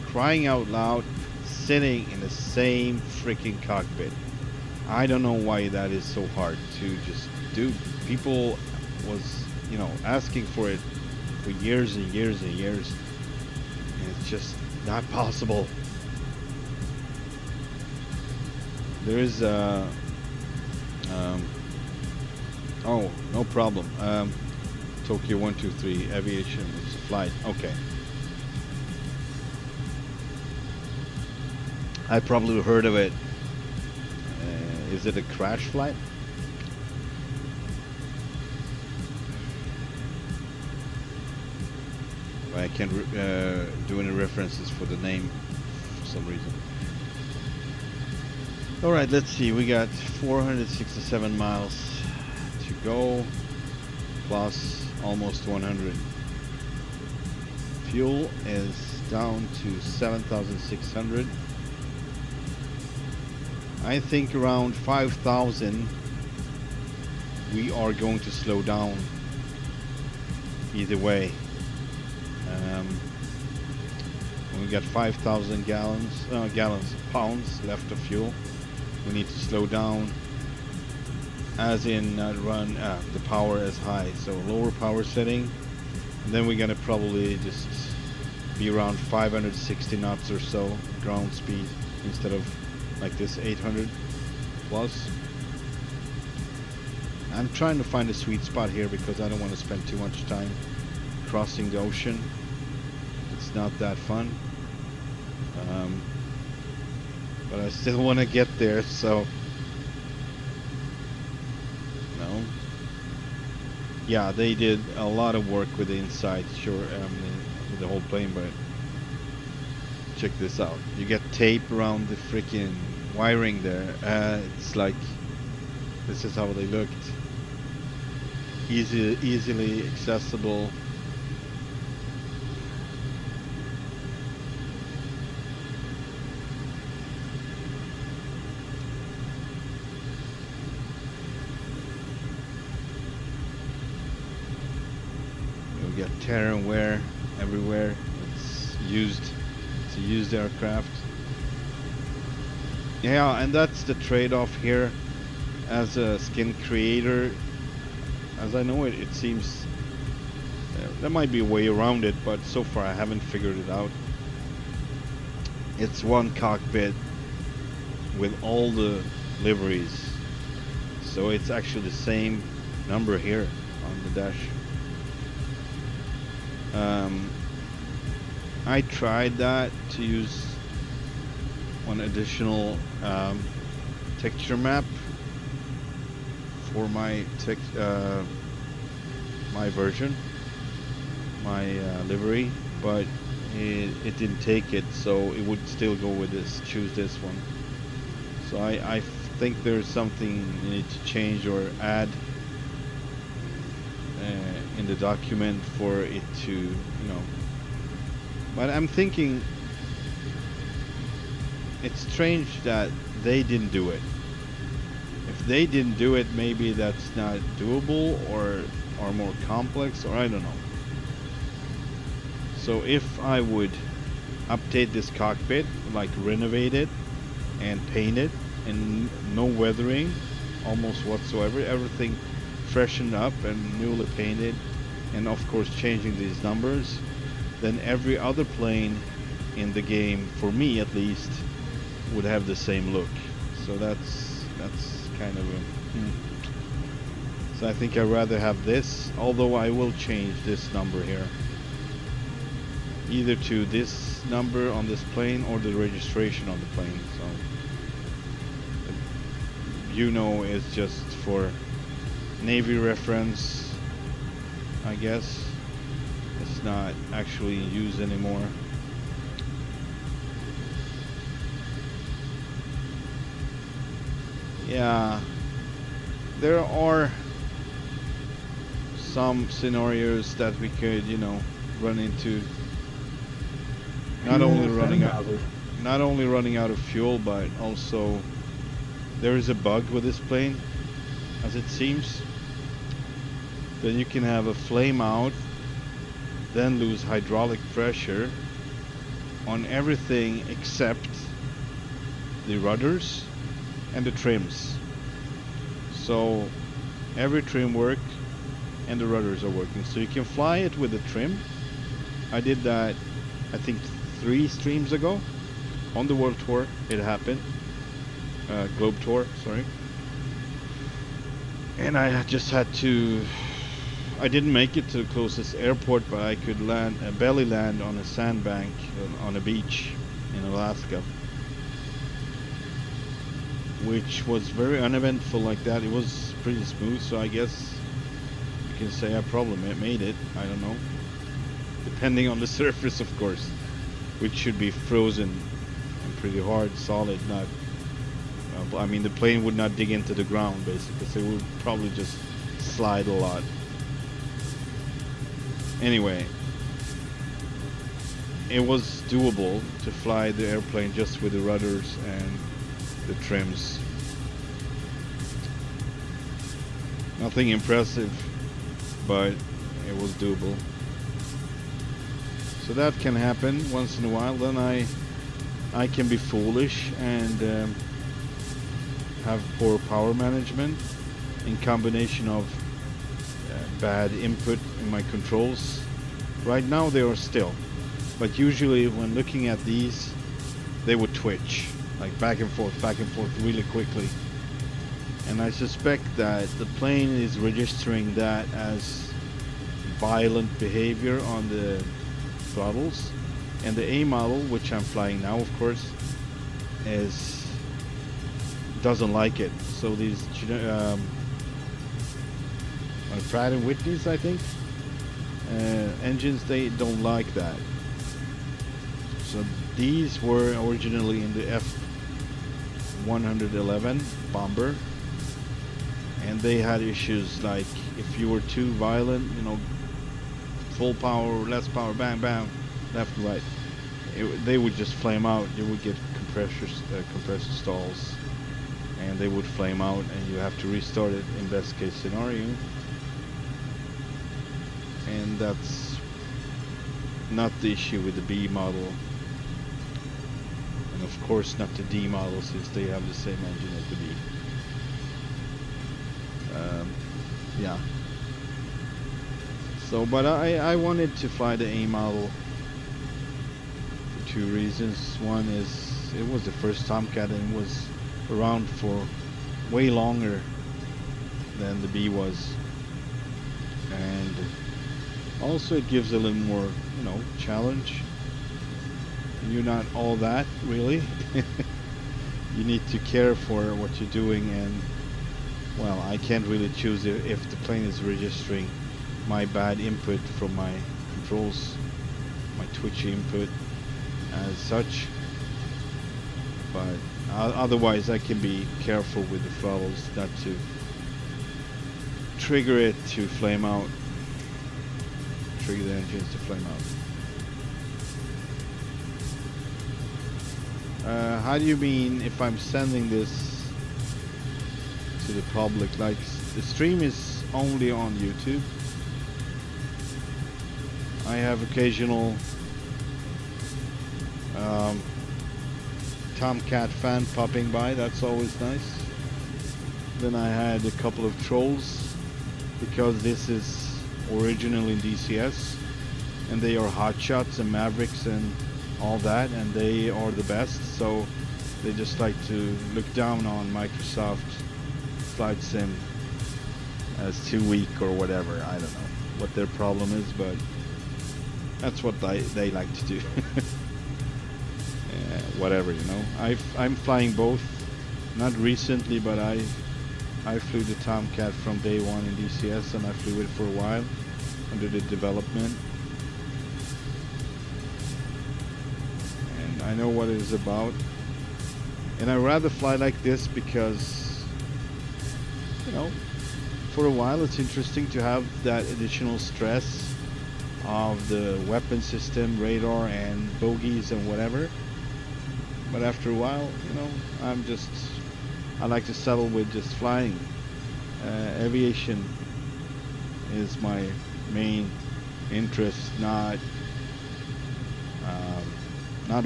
A: crying out loud, sitting in the same freaking cockpit. I don't know why that is so hard to just do. People was, you know, asking for it for years and years and years, and it's just not possible. There is oh, no problem. Tokyo 123 aviation, it's a flight. Okay. I probably heard of it. Is it a crash flight? I can't do any references for the name for some reason. Alright, let's see. We got 467 miles to go, plus almost 100. Fuel is down to 7,600. I think around 5,000 we are going to slow down either way. When we got 5,000 pounds left of fuel, we need to slow down, as in not run the power as high, so lower power setting, and then we're gonna probably just be around 560 knots or so ground speed instead of like this 800 plus. I'm trying to find a sweet spot here because I don't want to spend too much time crossing the ocean. It's not that fun. but I still want to get there, so no. Yeah, they did a lot of work with the inside, sure, with the whole plane, but check this out. You get tape around the freaking wiring there. It's like, this is how they looked. Easily accessible. You'll get tear and wear everywhere. It's a used aircraft. Yeah, and that's the trade-off here as a skin creator. As I know it, it seems there might be a way around it, but so far I haven't figured it out. It's one cockpit with all the liveries, so it's actually the same number here on the dash. I tried that to use one additional texture map for my my version, my livery, but it didn't take it, so it would still go with this. Choose this one. So I think there's something you need to change or add in the document for it to, you know. But I'm thinking it's strange that they didn't do it. If they didn't do it, maybe that's not doable or more complex, or I don't know. So if I would update this cockpit, like renovate it and paint it, and no weathering almost whatsoever, everything freshened up and newly painted, and of course changing these numbers, then every other plane in the game, for me at least, would have the same look. So that's kind of a so I think I'd rather have this, although I will change this number here either to this number on this plane or the registration on the plane. So BuNo is just for Navy reference, I guess. It's not actually used anymore. Yeah, there are some scenarios that we could, you know, run into. Not only running out of fuel, but also there is a bug with this plane, as it seems. Then you can have a flame out, then lose hydraulic pressure on everything except the rudders and the trims. So every trim worked and the rudders are working, so you can fly it with the trim. I did that, I think 3 streams ago on the World Tour. It happened, Globe Tour, sorry. And I just had to, I didn't make it to the closest airport, but I could land, belly land on a sandbank on a beach in Alaska, which was very uneventful like that. It was pretty smooth, so I guess you can say I probably made it. I don't know, depending on the surface, of course, which should be frozen and pretty hard, solid. Not, I mean, the plane would not dig into the ground basically, so it would probably just slide a lot. Anyway, it was doable to fly the airplane just with the rudders and the trims. Nothing impressive, but it was doable. So that can happen once in a while. Then I can be foolish and have poor power management in combination of bad input in my controls. Right now they are still, but usually when looking at these, they would twitch like back and forth really quickly, and I suspect that the plane is registering that as violent behavior on the throttles, and the A model, which I'm flying now, of course, is doesn't like it. So these Pratt and Whitney's, I think, engines, they don't like that. So these were originally in the F-111 bomber, and they had issues like if you were too violent, you know, full power, less power, bang, bang, left and right, they would just flame out. You would get compressor stalls, and they would flame out, and you have to restart it in best case scenario. And that's not the issue with the B model, and of course not the D model, since they have the same engine as the B. Yeah. So, but I wanted to fly the A model for two reasons. One is it was the first Tomcat and it was around for way longer than the B was, and also it gives a little more, you know, challenge. You're not all that really. You need to care for what you're doing, and well, I can't really choose if the plane is registering my bad input from my controls, my twitchy input as such. But otherwise I can be careful with the throttles not to trigger it to flame out, trigger the engines to flame out. How do you mean if I'm sending this to the public? Like, the stream is only on YouTube. I have occasional Tomcat fan popping by, that's always nice. Then I had a couple of trolls, because this is originally in DCS, and they are hotshots and Mavericks and all that, and they are the best, so they just like to look down on Microsoft Flight Sim as too weak or whatever. I don't know what their problem is, but that's what they like to do. Whatever, you know. I'm flying both, not recently, but I flew the Tomcat from day one in DCS, and I flew it for a while under the development, and I know what it is about. And I rather fly like this because, you know, for a while it's interesting to have that additional stress of the weapon system, radar and bogies and whatever. But after a while, you know, I like to settle with just flying. Aviation is my main interest, not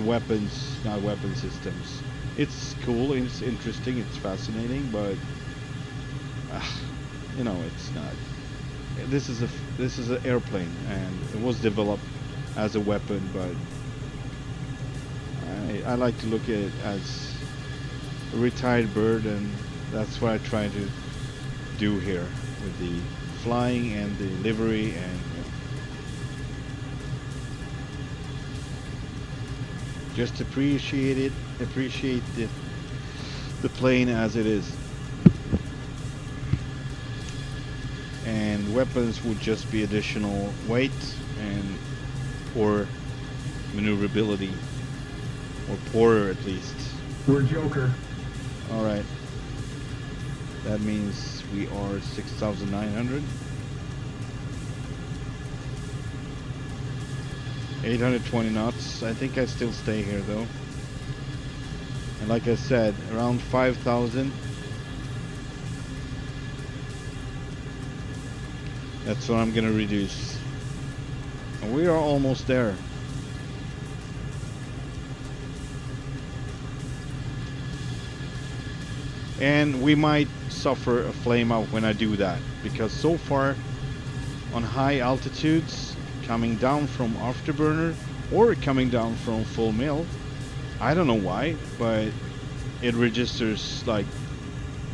A: weapons, not weapon systems. It's cool, it's interesting, it's fascinating, but you know, it's not. This is an airplane, and it was developed as a weapon, but I like to look at it as a retired bird, and that's what I try to do here with the flying and the livery, and you know, just appreciate the plane as it is. And weapons would just be additional weight and poor maneuverability, or poorer at least.
B: We're Joker.
A: All right. That means we are 6,900. 820 knots. I think I still stay here though. And like I said, around 5,000. That's what I'm gonna reduce. And we are almost there. And we might suffer a flame out when I do that, because so far on high altitudes, coming down from afterburner or coming down from full mill, I don't know why, but it registers like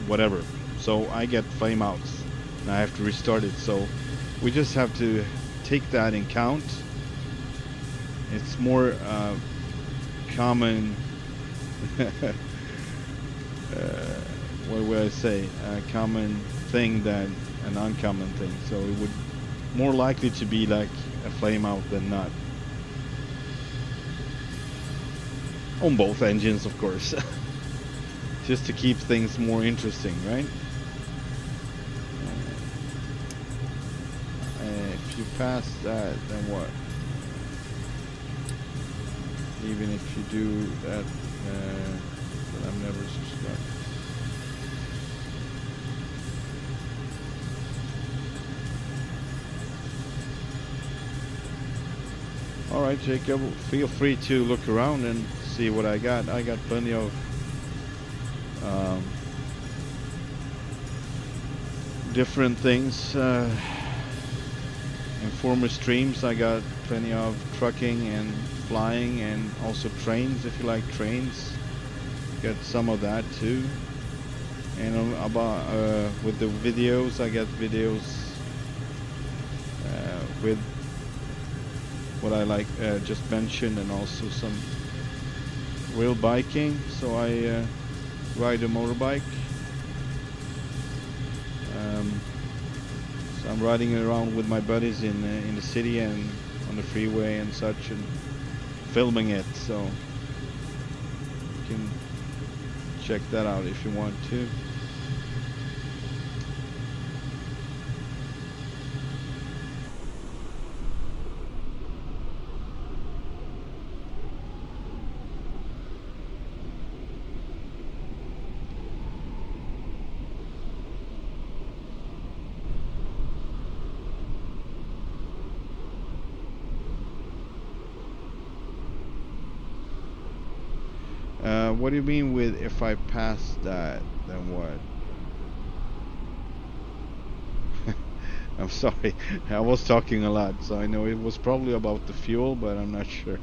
A: whatever. So I get flame outs and I have to restart it. So we just have to take that in count. It's more common what would I say, a common thing than an uncommon thing. So it would more likely to be like a flame out than not. On both engines, of course. Just to keep things more interesting, right? If you pass that, then what? Even if you do that, but I'm never subscribed. Alright, Jacob, feel free to look around and see what I got. I got plenty of different things. In former streams I got plenty of trucking and flying, and also trains, if you like trains. Get some of that too. And about with the videos, I get videos with what I like just mentioned, and also some real biking. So I ride a motorbike. So I'm riding around with my buddies in the city and on the freeway and such, and filming it. So you can check that out if you want to. What do you mean with if I pass that, then what? I'm sorry, I was talking a lot, so I know it was probably about the fuel, but I'm not sure.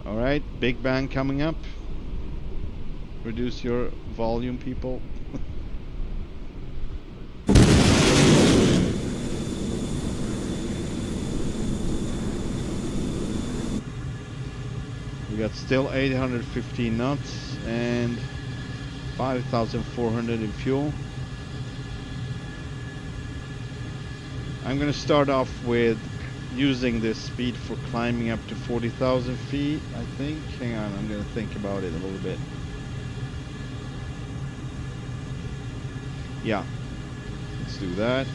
A: Alright, Big Bang coming up. Reduce your volume, people. We got still 815 knots and 5,400 in fuel. I'm gonna start off with using this speed for climbing up to 40,000 feet, I think. Hang on, I'm gonna think about it a little bit. Yeah, let's do that.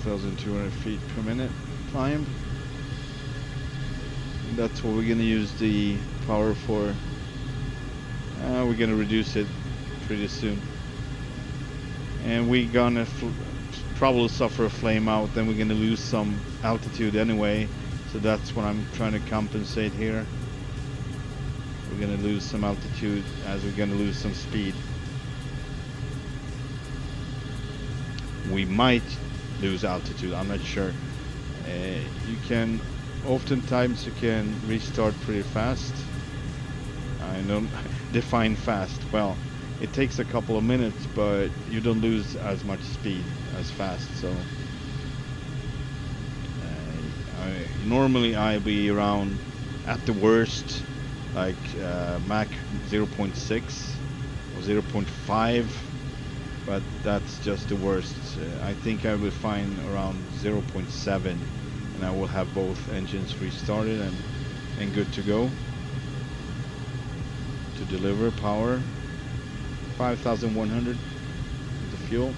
A: $2,200 feet per minute climb. And that's what we're gonna use the power for. We're gonna reduce it pretty soon, and we're gonna probably suffer a flame out. Then we're gonna lose some altitude anyway, so that's what I'm trying to compensate here. We're gonna lose some altitude as we're gonna lose some speed. We might lose altitude, I'm not sure. You can, oftentimes you can restart pretty fast. I don't define fast. Well, it takes a couple of minutes, but you don't lose as much speed as fast. So normally I'll be around, at the worst, like Mach 0.6 or 0.5. But that's just the worst. I think I will find around 0.7, and I will have both engines restarted and good to go to deliver power. 5,100 the fuel.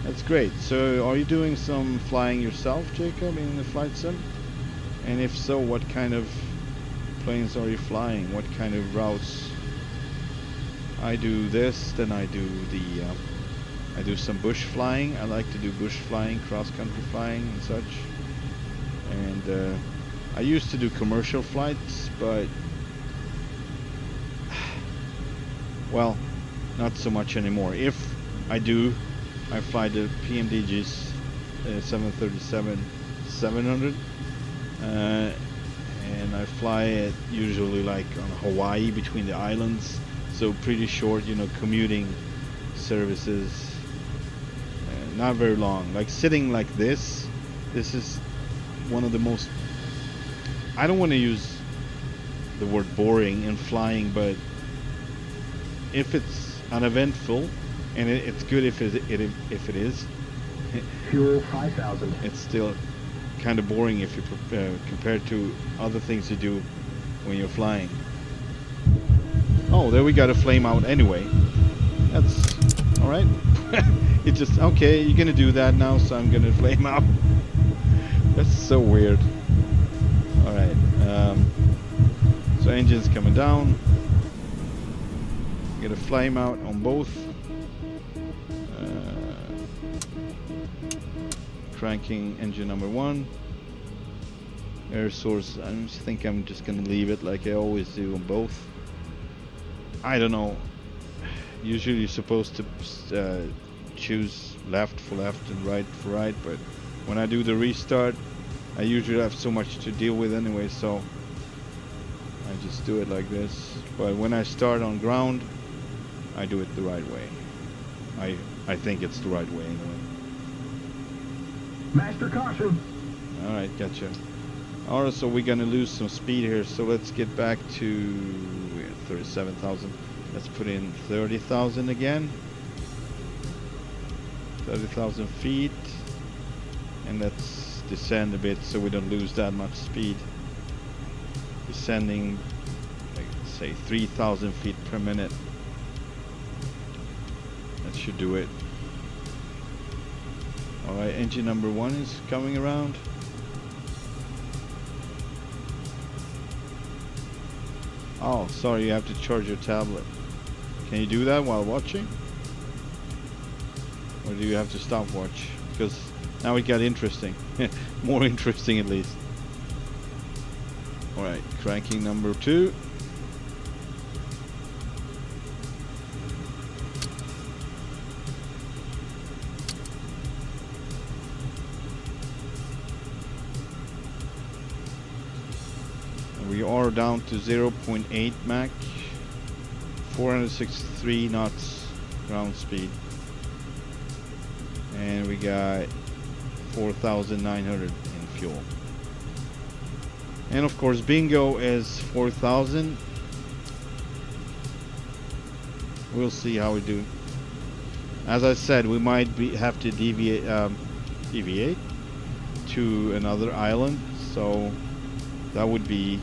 A: That's great. So are you doing some flying yourself, Jacob, in the flight sim? And if so, what kind of planes are you flying? What kind of routes? I do this, then I do the I do some bush flying. I like to do bush flying, cross-country flying and such. And I used to do commercial flights, but well, not so much anymore. If I do, I fly the PMDG's 737-700, and I fly it usually like on Hawaii between the islands, so pretty short, you know, commuting services, not very long. Like sitting like this is one of the most, I don't want to use the word boring in flying, but if it's uneventful, and it's good if it is,
B: Fuel 5,000.
A: it's still kind of boring if you compared to other things you do when you're flying. Oh, there we got a flame out anyway. That's all right. It just, okay, you're gonna do that now, so I'm gonna flame out. That's so weird. All right. So engine's coming down. Get a flame out on both. Cranking engine number 1. Air source, I think I'm just gonna leave it like I always do on both. I don't know. Usually you're supposed to choose left for left and right for right, but when I do the restart, I usually have so much to deal with anyway, so I just do it like this. But when I start on ground, I do it the right way. I think it's the right way anyway.
B: Master caution.
A: Alright, gotcha. Alright, so we're gonna lose some speed here, so let's get back to 37,000. Let's put in 30,000 again. 30,000 feet. And let's descend a bit so we don't lose that much speed. Descending, like, say 3,000 feet per minute. That should do it. Alright, engine number 1 is coming around. Oh, sorry, you have to charge your tablet. Can you do that while watching? Or do you have to stop watch? Because now it got interesting. More interesting at least. Alright, cranking number 2. We are down to 0.8 Mach, 463 knots ground speed, and we got 4,900 in fuel. And of course bingo is 4,000. We'll see how we do. As I said, we might have to deviate to another island, so that would be,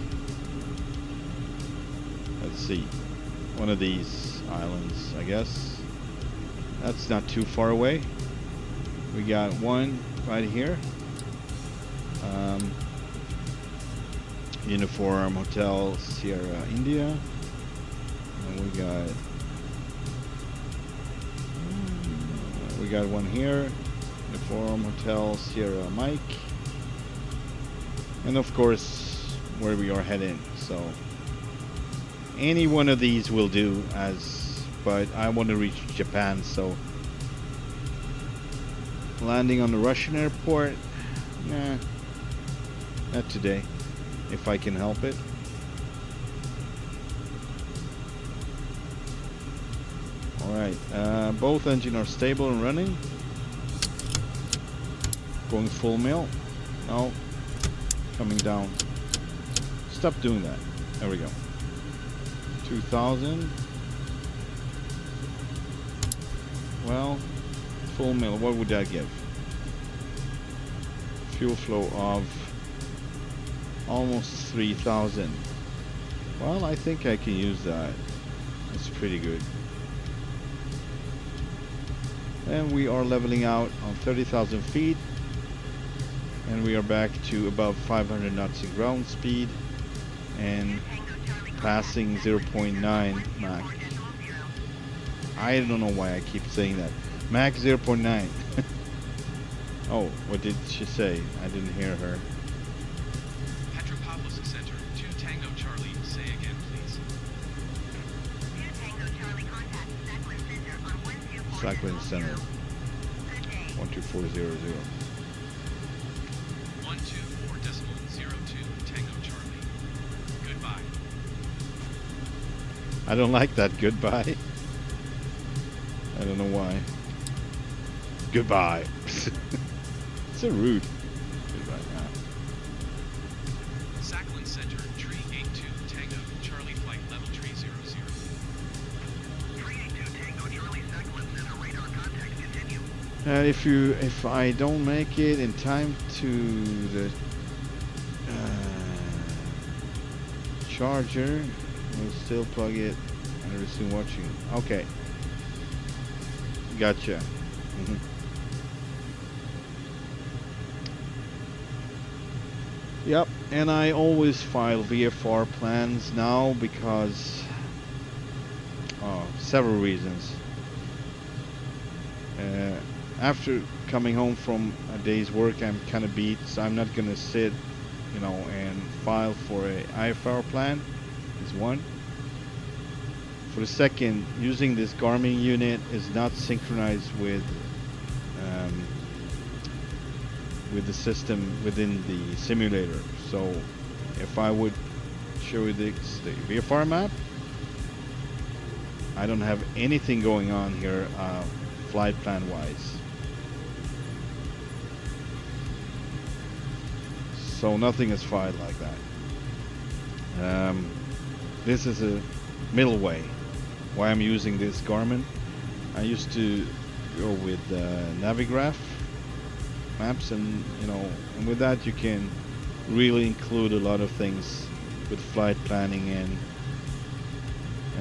A: let's see, one of these islands, I guess. That's not too far away. We got one right here. Uniform Hotel Sierra India. And we got one here. Uniform Hotel Sierra Mike. And of course where we are heading. So any one of these will do, but I want to reach Japan, so landing on the Russian airport, nah, not today, if I can help it. Alright, both engines are stable and running. Going full mill. No, coming down. Stop doing that. There we go. 2,000. Well, full mill, what would that give? Fuel flow of almost 3,000. Well, I think I can use that. That's pretty good. And we are leveling out on 30,000 feet. And we are back to above 500 knots in ground speed. And passing 0.9 Mach. I don't know why I keep saying that. Mach 0.9. Oh, what did she say? I didn't hear her.
C: Petropavlovsk Center, 2 Tango Charlie, say again please.
D: 2 Tango Charlie contact
A: Sakhalin Center. 12400.
C: 124.02 Tango Charlie.
A: I don't like that goodbye. I don't know why. Goodbye. So rude. Goodbye.
C: Sakhalin Center, tree 82 Tango, Charlie flight level tree 00.
D: Tree 82 Tango, Charlie, Sakhalin Center, radar contact, continue.
A: If I don't make it in time to the charger, we'll still plug it and resume watching. Okay. Gotcha. Yep, and I always file VFR plans now because several reasons. After coming home from a day's work, I'm kind of beat, so I'm not gonna sit, you know, and file for a IFR plan. Is one. For the second, using this Garmin unit is not synchronized with the system within the simulator. So if I would show you the VFR map, I don't have anything going on here flight plan wise. So nothing is filed like that. This is a middle way why I'm using this Garmin. I used to go with Navigraph maps, and you know, and with that you can really include a lot of things with flight planning and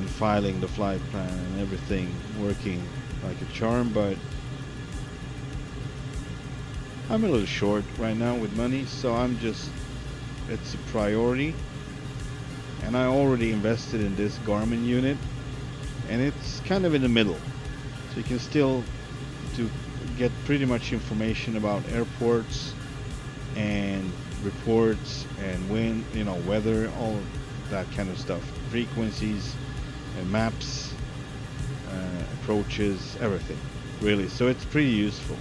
A: filing the flight plan and everything working like a charm. But I'm a little short right now with money, so it's a priority, and I already invested in this Garmin unit, and it's kind of in the middle, so you can still get pretty much information about airports and reports and wind, you know, weather, all that kind of stuff, frequencies and maps, approaches, everything really. So it's pretty useful.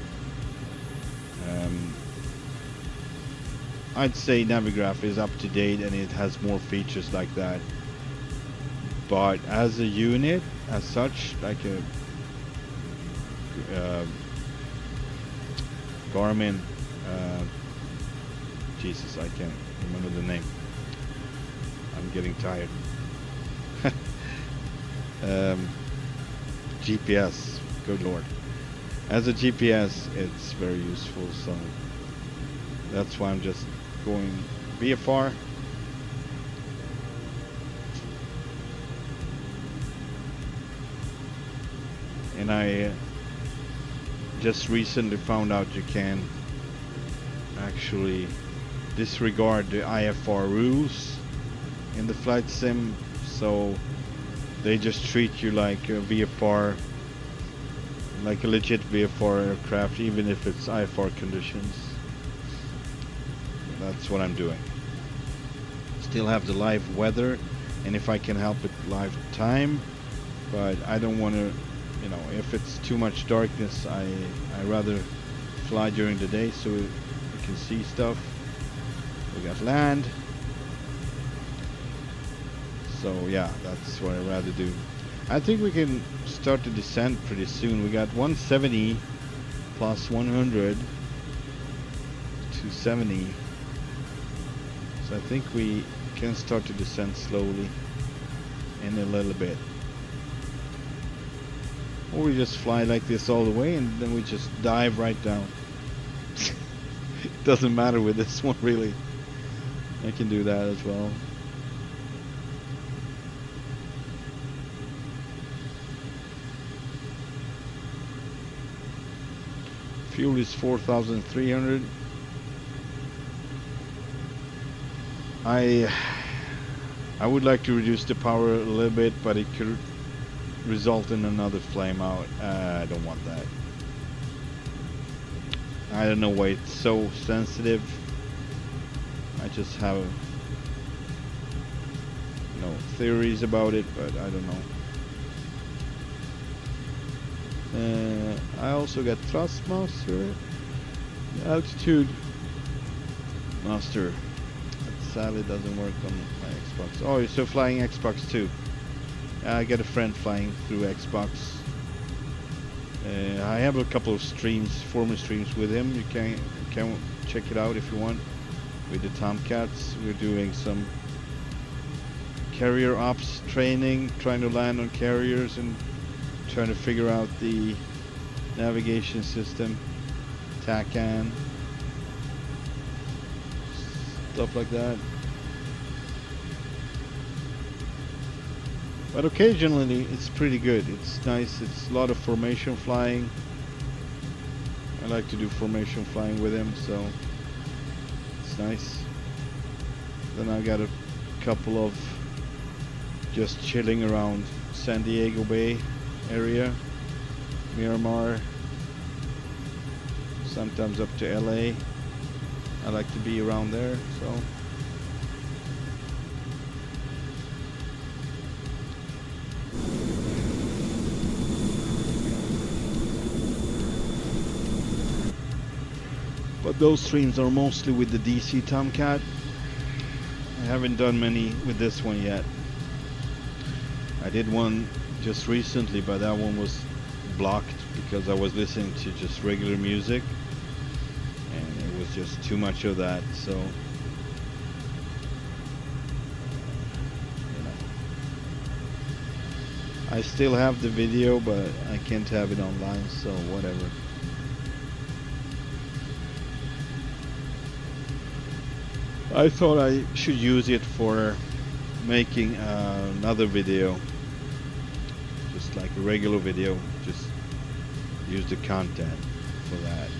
A: I'd say Navigraph is up to date and it has more features like that, but as a unit as such, like a Garmin, Jesus, I can't remember the name, I'm getting tired. GPS, good lord. As a GPS, it's very useful, so that's why I'm just going VFR. And I just recently found out you can actually disregard the IFR rules in the flight sim, so they just treat you like a VFR, like a legit VFR aircraft, even if it's IFR conditions. That's what I'm doing. Still have the live weather, and if I can help it, live time, but I don't want to, you know, if it's too much darkness, I rather fly during the day so you can see stuff. We got land, so yeah, that's what I'd rather do. I think we can start the descent pretty soon. We got 170 plus 100 to 70, so I think we can start to descend slowly in a little bit. Or we just fly like this all the way and then we just dive right down. It doesn't matter with this one really. I can do that as well. Fuel is 4,300. I would like to reduce the power a little bit, but it could result in another flame out. I don't want that. I don't know why it's so sensitive. I just have, you know, theories about it, but I don't know. I also got thrust master, altitude master. That sadly doesn't work on my Xbox. Oh, you're still flying Xbox too. I got a friend flying through Xbox. I have a couple of streams, former streams with him. You can check it out if you want. With the Tomcats, we're doing some carrier ops training, trying to land on carriers and trying to figure out the navigation system, TACAN, stuff like that. But occasionally it's pretty good. It's nice. It's a lot of formation flying. I like to do formation flying with him, so it's nice. Then I got a couple of just chilling around San Diego Bay area, Miramar, sometimes up to LA. I like to be around there, so. But those streams are mostly with the DC Tomcat. I haven't done many with this one yet. I did one just recently, but that one was blocked because I was listening to just regular music and it was just too much of that, so you know. I still have the video, but I can't have it online, so whatever. I thought I should use it for making another video, just like a regular video, just use the content for that.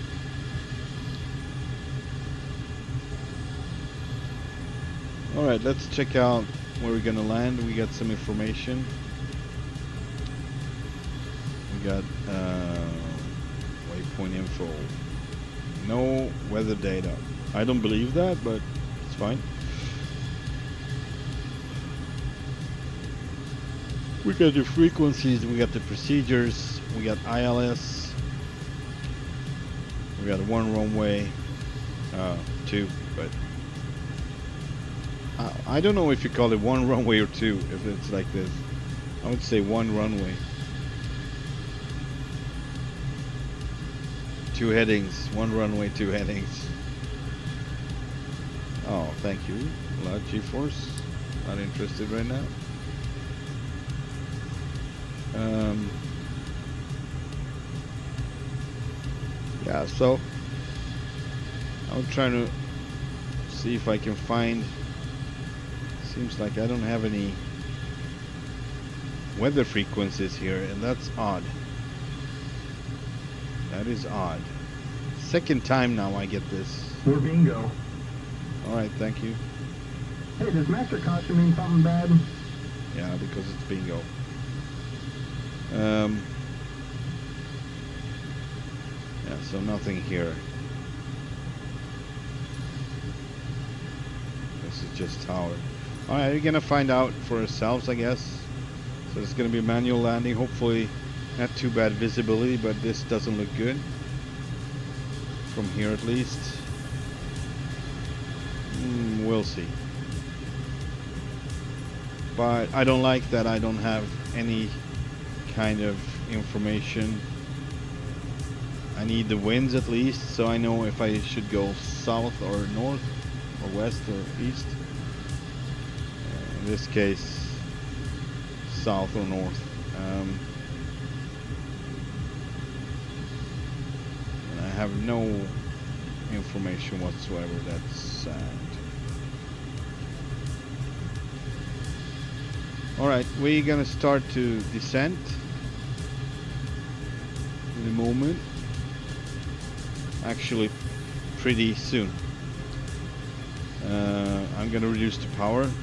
A: Alright, let's check out where we're gonna land. We got some information. We got waypoint info. No weather data. I don't believe that, but it's fine. We got the frequencies, we got the procedures, we got ILS, we got one runway, two, but I don't know if you call it one runway or two, if it's like this. I would say one runway. Two headings, one runway, two headings. Oh, thank you. A lot of G-Force. Not interested right now. Yeah, so I'm trying to see if I can find. Seems like I don't have any weather frequencies here, and that's odd. That is odd. Second time now I get this.
B: We're bingo.
A: Alright, thank you.
B: Hey, does master caution mean something bad?
A: Yeah, because it's bingo. Yeah, so nothing here. This is just tower. Alright, we're gonna find out for ourselves, I guess. So it's gonna be manual landing. Hopefully not too bad visibility, but this doesn't look good. From here at least. We'll see. But I don't like that I don't have any kind of information. I need the winds at least, so I know if I should go south or north or west or east. In this case, south or north. And I have no information whatsoever. That's sad. Alright, we're gonna start to descent in a moment. Actually, pretty soon. I'm gonna reduce the power. I'm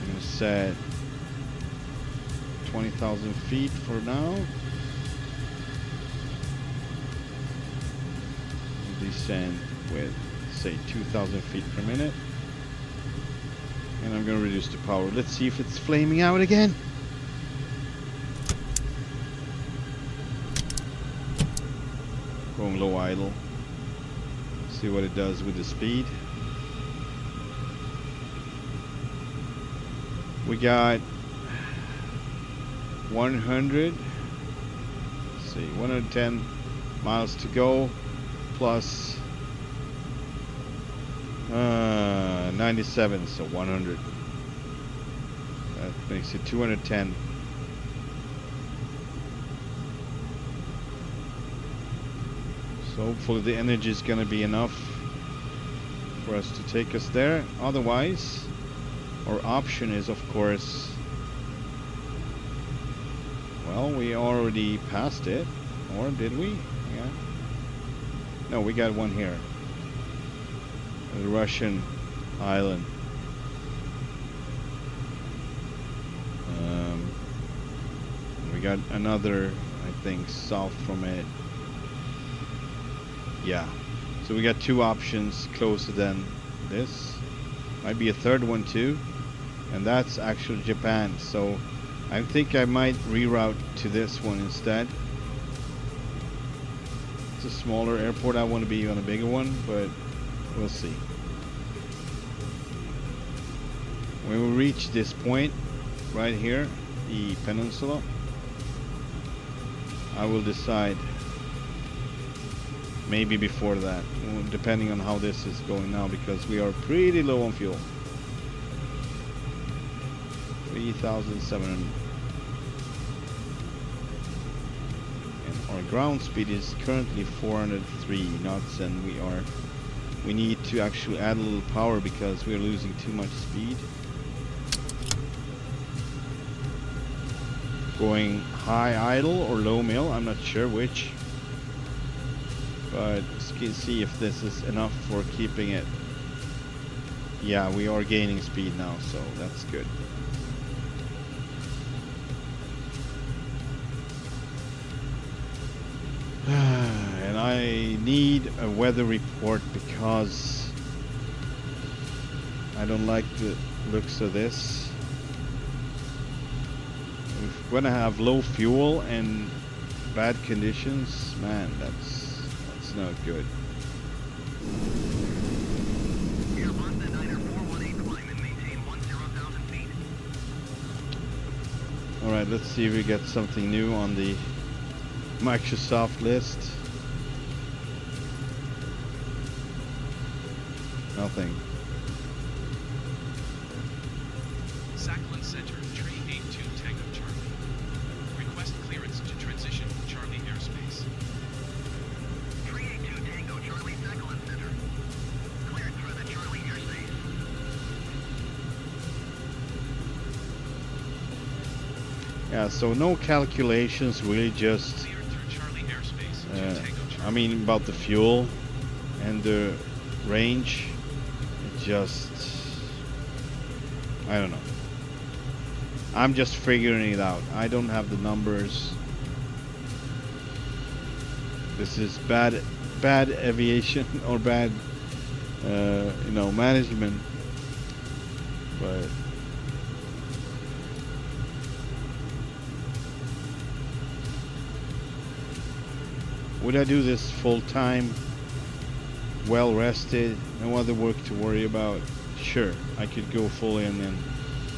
A: gonna set 20,000 feet for now. Descend with, say, 2,000 feet per minute. And I'm gonna reduce the power. Let's see if it's flaming out again. Going low idle. See what it does with the speed. We got 100. Let's see, 110 miles to go, plus 97, so 100. That makes it 210. So hopefully the energy is going to be enough for us to take us there. Otherwise, our option is, of course, well, we already passed it, or did we? Yeah. No, we got one here. The Russian island. We got another, I think, south from it. Yeah. So we got two options closer than this. Might be a third one too. And that's actually Japan. So I think I might reroute to this one instead. It's a smaller airport. I want to be on a bigger one, but we'll see. When we reach this point right here, the peninsula, I will decide. Maybe before that, depending on how this is going now, because we are pretty low on fuel. 3,700. And our ground speed is currently 403 knots, and we need to actually add a little power because we're losing too much speed. Going high idle or low mill, I'm not sure which. But let's see if this is enough for keeping it. Yeah, we are gaining speed now, so that's good. And I need a weather report because I don't like the looks of this. If we're gonna have low fuel and bad conditions, man, that's not good. Alright, let's see if we get something new on the Microsoft list. Nothing.
C: Sakhalin Center, tree 82 Tango Charlie. Request clearance to transition Charlie airspace.
A: Yeah, so no calculations, really just I mean about the fuel and the range. It just, I don't know. I'm just figuring it out. I don't have the numbers. This is bad aviation or bad you know, management, but would I do this full time, well rested, no other work to worry about? Sure, I could go full in and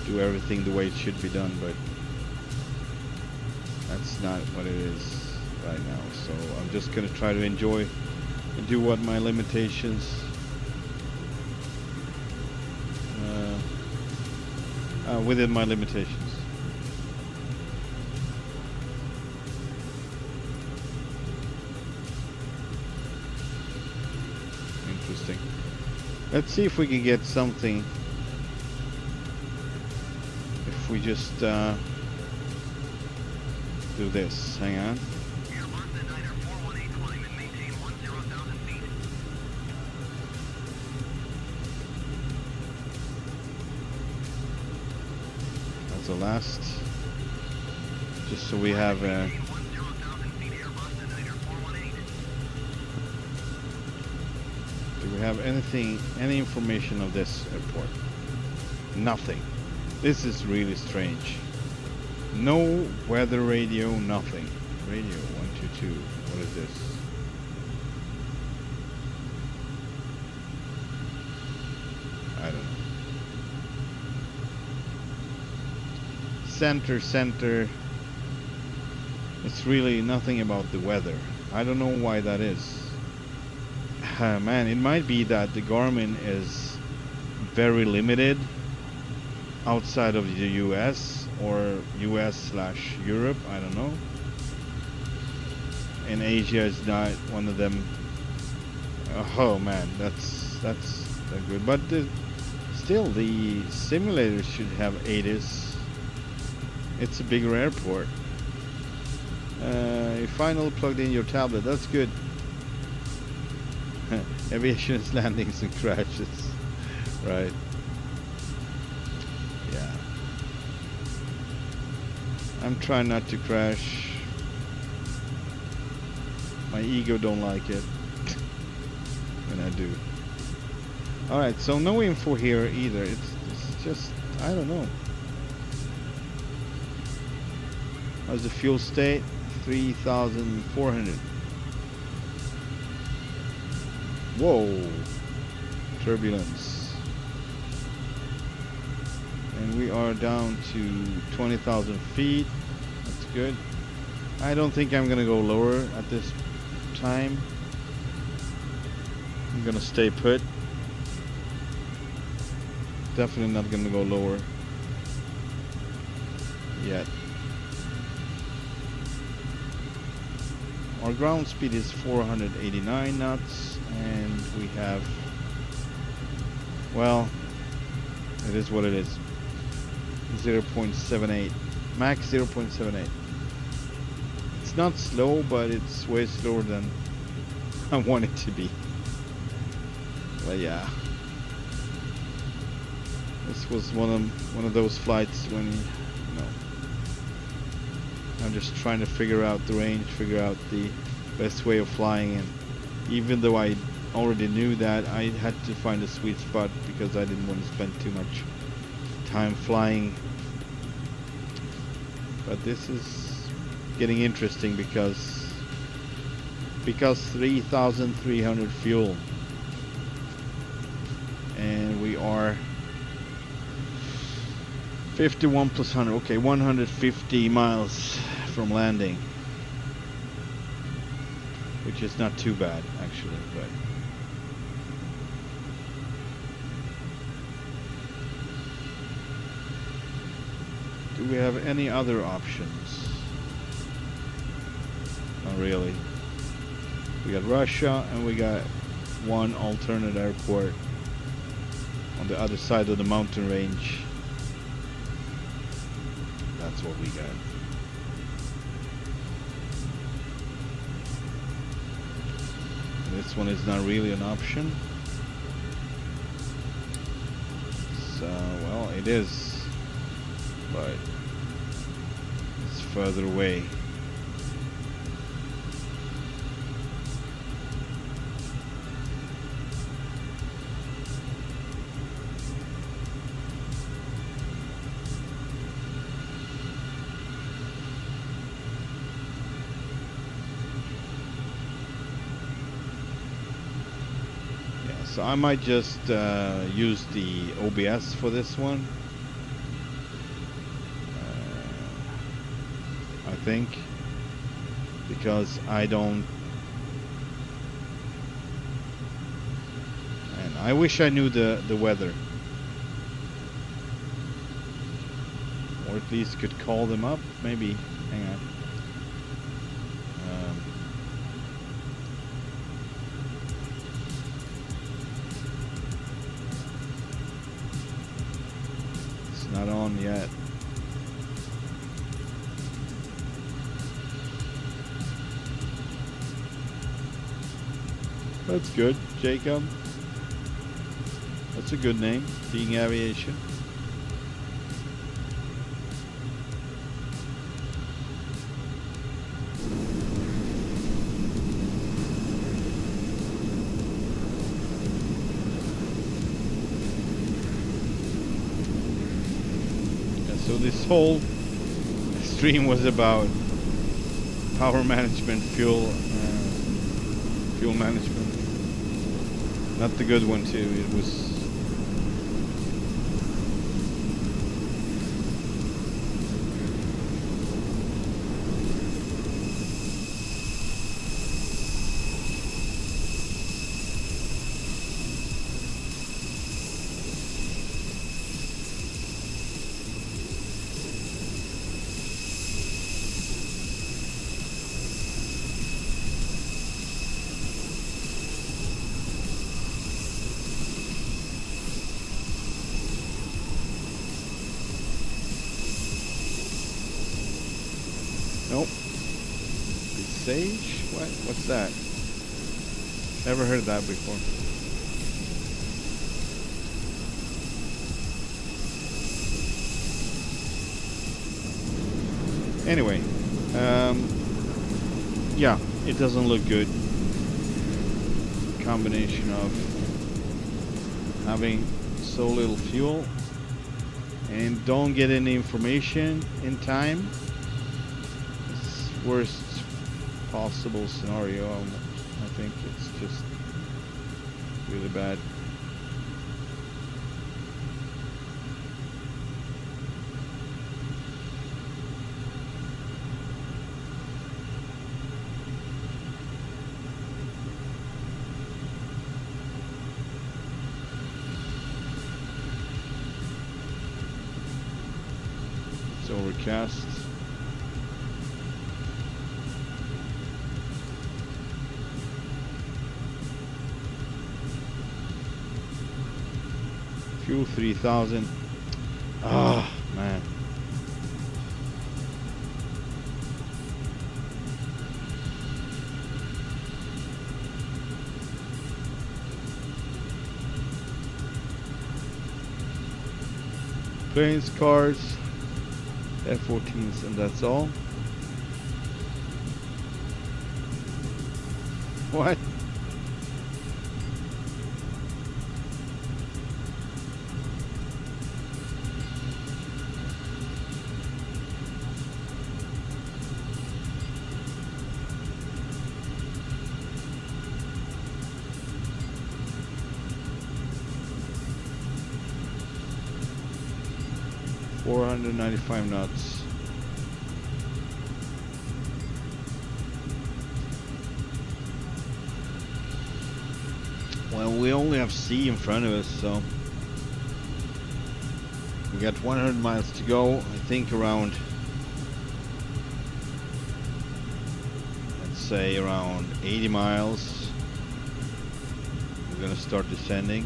A: do everything the way it should be done, but that's not what it is right now. So I'm just gonna try to enjoy and do what my limitations within my limitations. Interesting. Let's see if we can get something. If we just do this. Hang on. That's the last. Just so we have a. Do we have anything, any information of this airport? Nothing. This is really strange. No weather radio, nothing. Radio 122. What is this? I don't know. Center. It's really nothing about the weather. I don't know why that is. Man, it might be that the Garmin is very limited outside of the US or US/Europe, I don't know. And Asia is not one of them. Oh man, that's good. But still, the simulator should have ATIS. It's a bigger airport. You finally plugged in your tablet. That's good. Aviation's landings and crashes. Right. Yeah. I'm trying not to crash. My ego don't like it when I do. Alright, so no info here either. It's just, I don't know. How's the fuel state? 3,400. Whoa! Turbulence. And we are down to 20,000 feet. That's good. I don't think I'm gonna go lower at this time. I'm gonna stay put. Definitely not gonna go lower yet. Our ground speed is 489 knots, and we have, well, it is what it is. 0.78, max 0.78. It's not slow, but it's way slower than I want it to be. But yeah, this was one of those flights when I'm just trying to figure out the range, figure out the best way of flying, and even though I already knew that, I had to find a sweet spot because I didn't want to spend too much time flying. But this is getting interesting because 3,300 fuel, and we are 51 plus 100. Okay, 150 miles from landing, which is not too bad actually. But do we have any other options? Not really. We got Russia, and we got one alternate airport on the other side of the mountain range. That's what we got. And this one is not really an option. So, well, it is, but it's further away. So I might just use the OBS for this one. I think, because I don't, and I wish I knew the weather, or at least could call them up. Maybe, hang on. Not on yet. That's good, Jacob. That's a good name, Being Aviation. So this whole stream was about power management, fuel management. Not the good one too. It was Nope. Sage? What? What's that? Never heard that before. Anyway, yeah, it doesn't look good. Combination of having so little fuel and don't get any information in time. It's worst possible scenario. I think it's just really bad. It's overcast. Fuel 3000. Ah, man. Planes, cars, F-14s, and that's all. What? .495 knots. Well, we only have sea in front of us, so we got 100 miles to go. I think around, let's say around 80 miles, we're gonna start descending.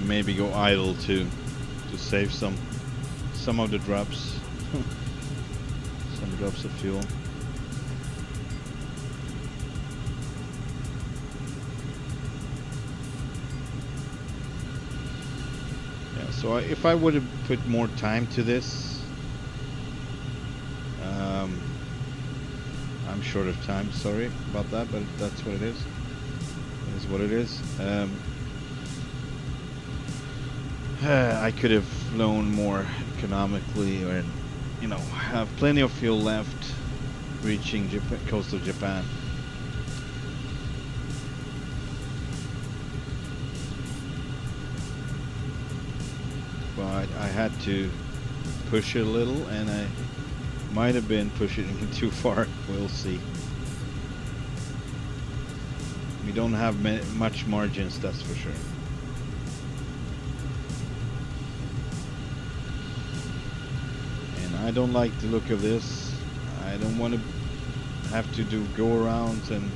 A: Maybe go idle to save some of the drops. Some drops of fuel. Yeah, so if I would have put more time to this, I'm short of time, sorry about that, but that's what it is. It is what it is. I could have flown more economically, or you know, have plenty of fuel left reaching coast of Japan. But I had to push it a little, and I might have been pushing it too far. We'll see. We don't have much margins, that's for sure. I don't like the look of this. I don't want to have to do go arounds and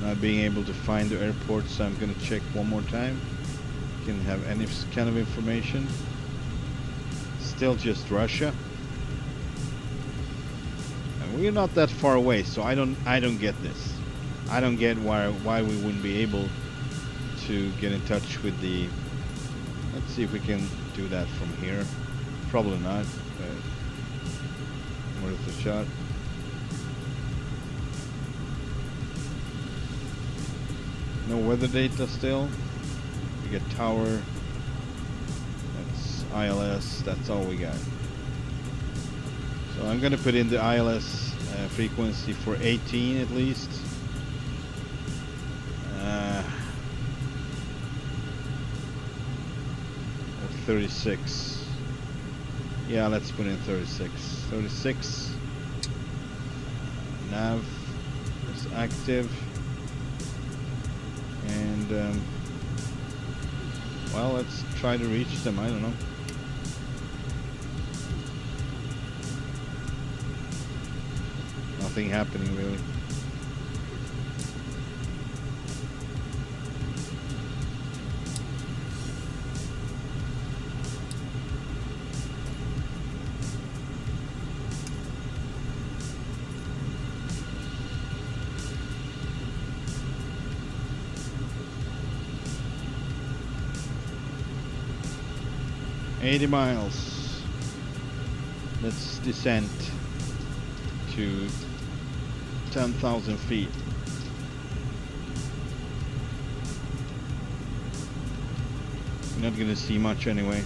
A: not being able to find the airport, so I'm going to check one more time. Can have any kind of information. Still just Russia. And we're not that far away, so I don't get this. I don't get why we wouldn't be able to get in touch with the. Let's see if we can do that from here. Probably not. Worth a shot. No weather data still. We get tower. That's ILS. That's all we got. So I'm gonna put in the ILS frequency for 18 at least. 36. Yeah, let's put in 36. 36. Nav is active. And, well, let's try to reach them. I don't know. nothing happening really. $80 miles. Let's descend to 10,000 feet. You're not gonna see much anyway.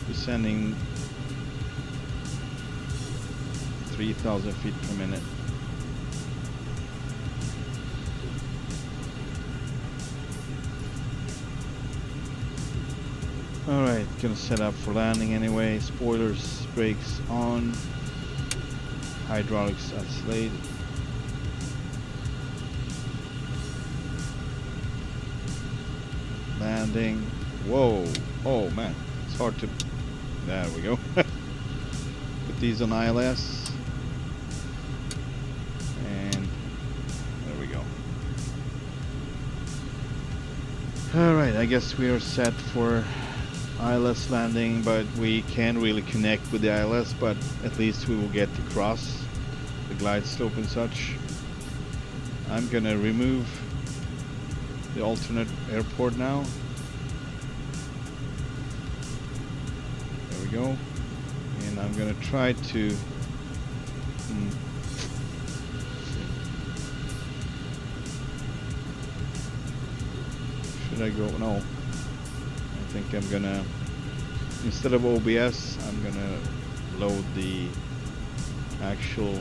A: Descending 3,000 feet per minute. Alright, gonna set up for landing anyway. Spoilers, brakes on. Hydraulics as laid. Landing. Whoa. Oh man, it's hard to... There we go. Put these on ILS. And there we go. Alright, I guess we are set for ILS landing, but we can't really connect with the ILS, but at least we will get to cross the glide slope and such. I'm gonna remove the alternate airport now. There we go. And I'm gonna try to should I go? No. I think I'm gonna, instead of OBS, I'm gonna load the actual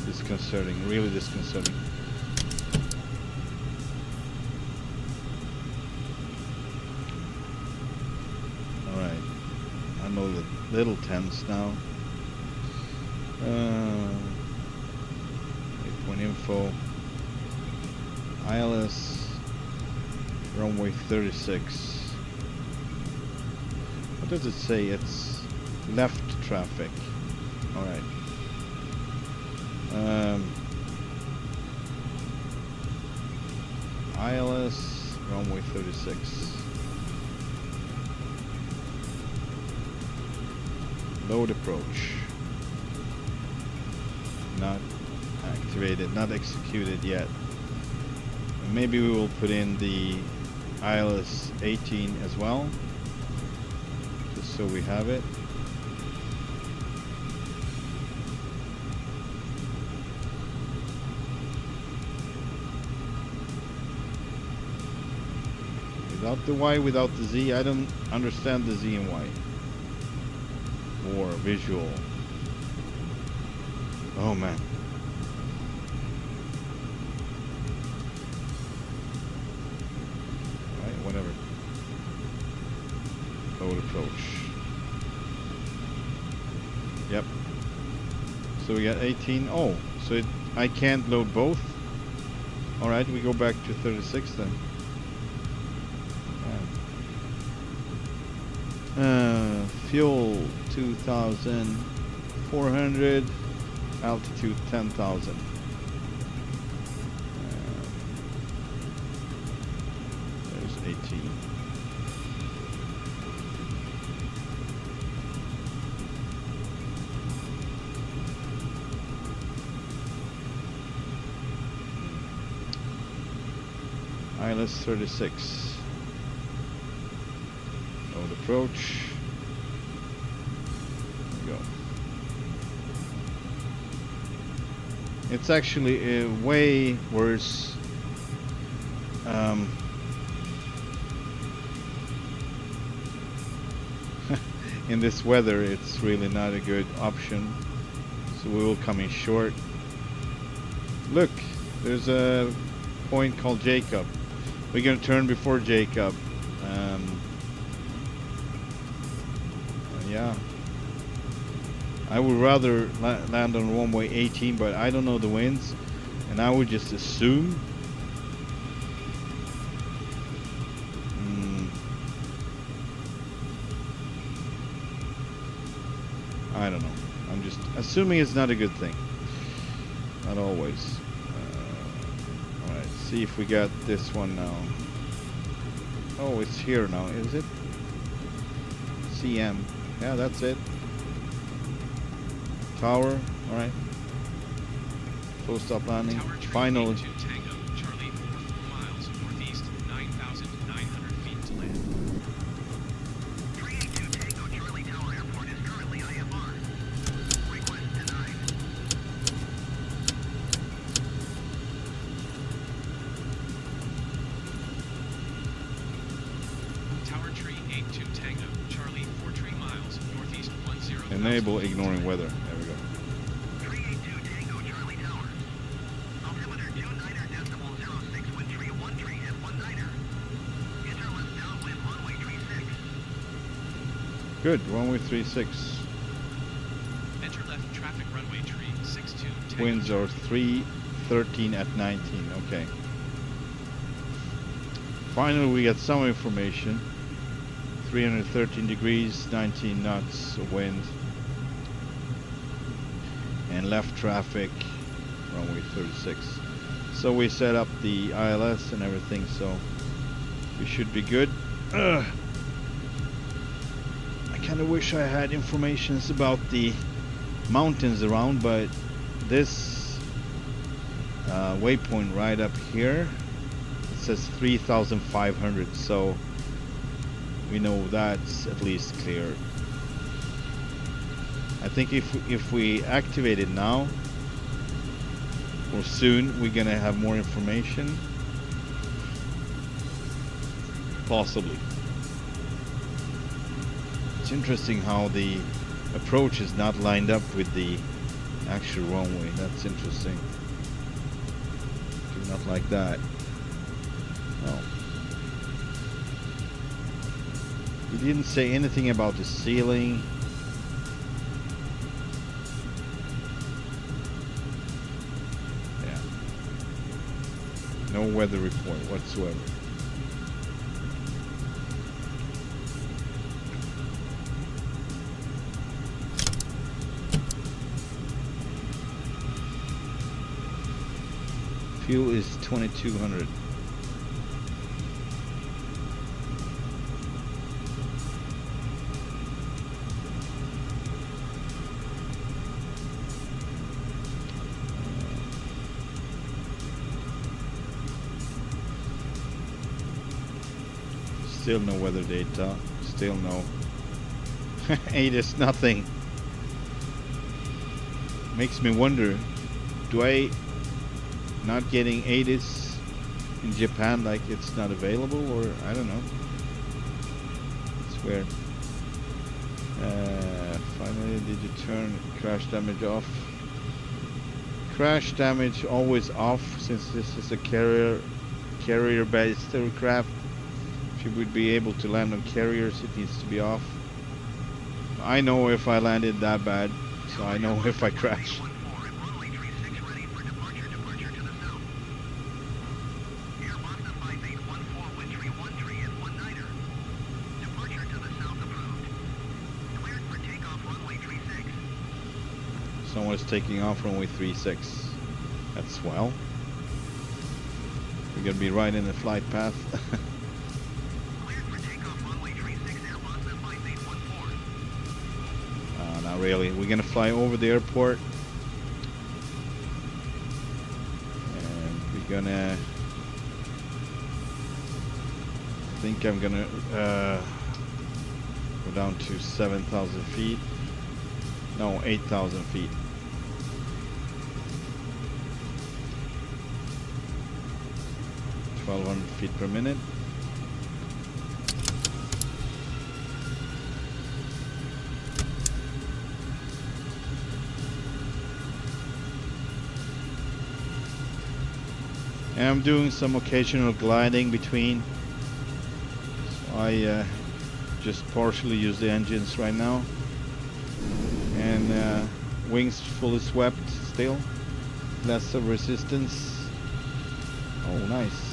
A: disconcerting, really disconcerting. Alright, I'm a little tense now. Waypoint info, ILS, runway 36. What does it say? It's left traffic. Alright. ILS, runway 36. Load approach. Not activated, not executed yet. Maybe we will put in the ILS 18 as well, just so we have it. Without the Y, without the Z, I don't understand the Z and Y. Or visual. Oh man. Alright, whatever. Load approach. Yep. So we got 18. Oh, so I can't load both? Alright, we go back to 36 then. Fuel 2,400. Altitude 10,000. There's 18. ILS 36. Load approach. It's actually way worse in this weather. It's really not a good option, so we will come in short. Look, there's a point called Jacob. We're gonna turn before Jacob. Yeah. I would rather land on runway 18, but I don't know the winds, and I would just assume. I don't know. I'm just assuming it's not a good thing. Not always. Alright, see if we got this one now. Oh, it's here now, is it? CM. Yeah, that's it. Tower, alright. Full stop landing. Final.
C: Tango, Charlie, 4 miles northeast, 9,900 feet to land.
D: 382 Tango Charlie Tower Airport is currently IFR. Request denied.
C: Tower tree 82 Tango, Charlie, 43 miles northeast, 10,000
A: Enable
C: feet to
A: ignoring
C: land.
A: weather. There we go.
D: 382 Tango Charlie Tower. Altimeter 29.06, wind tree 13 at 19er. Enter left downwind runway 36.
A: Good, runway 36.
C: Enter left traffic runway tree 62 Tango.
A: Winds are 313 at 19. Okay. Finally, we got some information. 313 degrees, 19 knots wind. And left traffic, runway 36. So we set up the ILS and everything, so we should be good. I kind of wish I had information about the mountains around, but this waypoint right up here, it says 3,500, so we know that's at least clear. I think if we activate it now or soon, we're gonna have more information. Possibly. It's interesting how the approach is not lined up with the actual runway. That's interesting. Do not like that. No. He didn't say anything about the ceiling. Yeah. No weather report whatsoever. Fuel is 2,200. Still no weather data. Still no. 8 is nothing. Makes me wonder, do I not getting ATIS in Japan like it's not available, or I don't know. It's weird. Finally, did you turn crash damage off? Crash damage always off, since this is a carrier-based aircraft. If you would be able to land on carriers, it needs to be off. I know if I landed that bad, so I know if I crash. Someone's taking off runway 36. That's swell. We're gonna be right in the flight path. Not really. We're gonna fly over the airport, and we're gonna. I think I'm gonna go down to 7,000 feet. No, 8,000 feet. (1,200 feet per minute). And I'm doing some occasional gliding between. So I just partially use the engines right now. and wings fully swept still. Less of resistance. Oh, nice.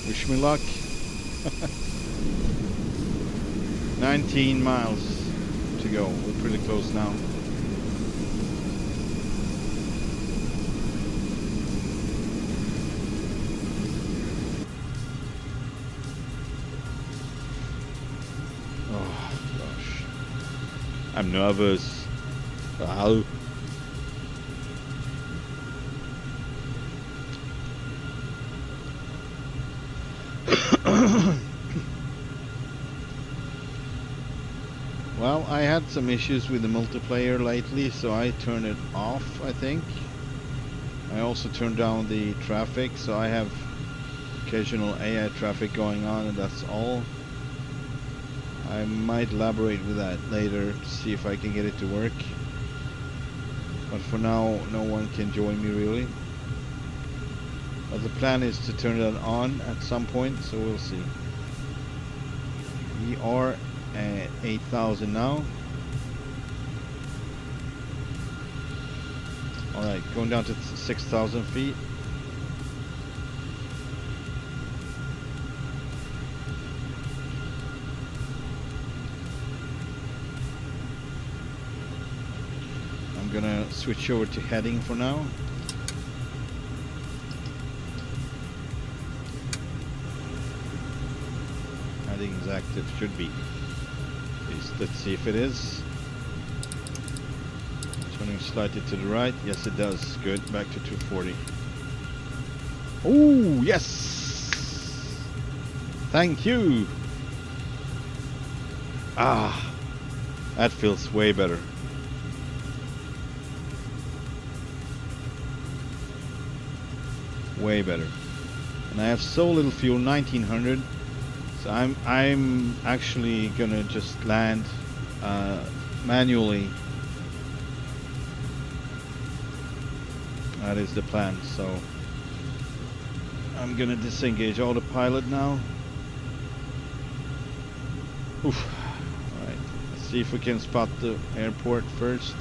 A: Wish me luck. 19 miles to go. We're pretty close now. Oh gosh. I'm nervous. Ow. Well, I had some issues with the multiplayer lately, so I turned it off, I think. I also turned down the traffic, so I have occasional AI traffic going on, and that's all. I might elaborate with that later to see if I can get it to work. But for now, no one can join me really. But the plan is to turn it on at some point, so we'll see. We are at 8,000 now. Alright, going down to 6,000 feet. I'm gonna switch over to heading for now. Heading is active, should be. Let's see if it is. Turning slightly to the right. Yes, it does. Good. Back to 240. Oh, yes! Thank you! Ah, that feels way better. Way better. And I have so little fuel, 1900. So I'm actually gonna just land manually. That is the plan. So I'm gonna disengage autopilot now. Oof. All right. Let's see if we can spot the airport first.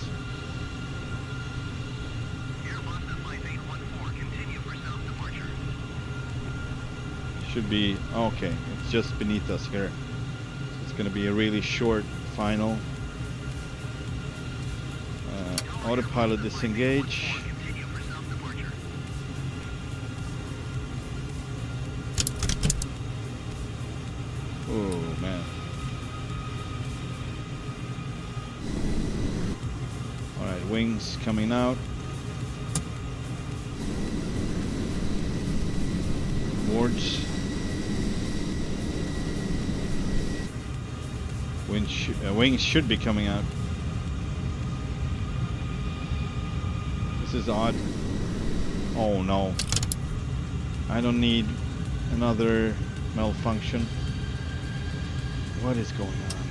A: Should be okay. It's just beneath us here. So it's going to be a really short final. Autopilot disengage. Oh man. All right, wings coming out. Boards. Wings should be coming out. This is odd. Oh no. I don't need another malfunction. What is going on,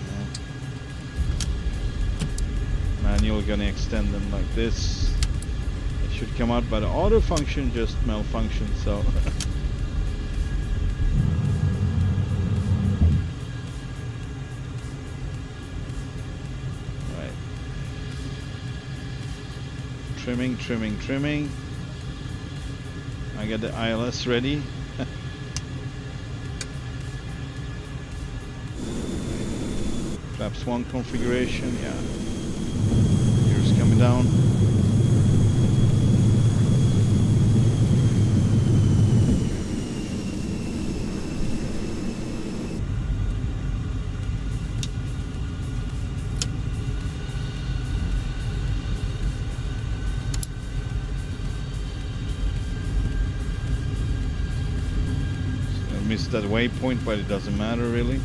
A: man? Manual gonna extend them like this. It should come out, but auto function just malfunctioned, so trimming. I got the ILS ready. Flaps 1 configuration, yeah. Gears coming down. Missed that waypoint, but it doesn't matter really.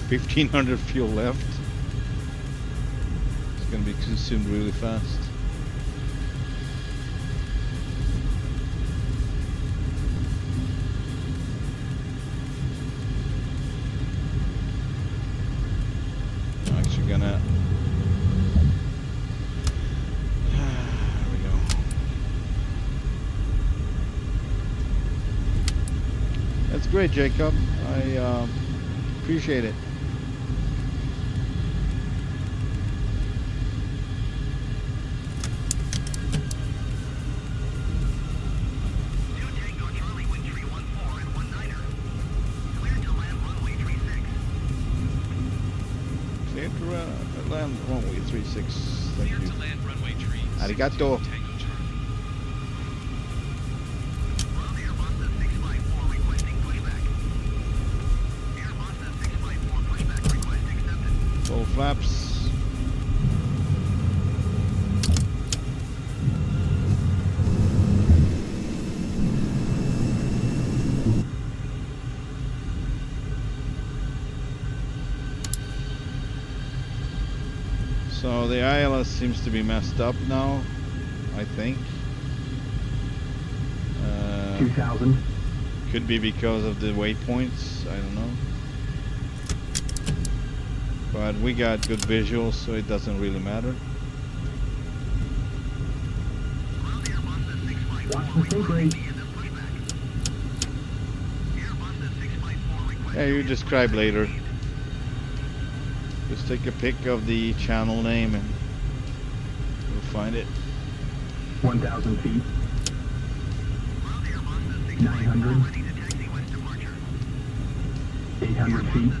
A: 1500 fuel left. It's gonna be consumed really fast. That's great, Jacob. I appreciate it. Clear to land runway 36. Thank
C: Clear
A: you.
C: to land runway tree.
A: Arigato.
C: 62 Tango Charlie.
A: Full flaps. So the ILS seems to be messed up now, I think.
B: 2000.
A: Could be because of the waypoints, I don't know. But we got good visuals, so it doesn't really matter.
B: Watch the sink rate.
A: Yeah, you describe later. Just take a pic of the channel name and we'll find it.
B: 1,000 feet. 900. 800 feet.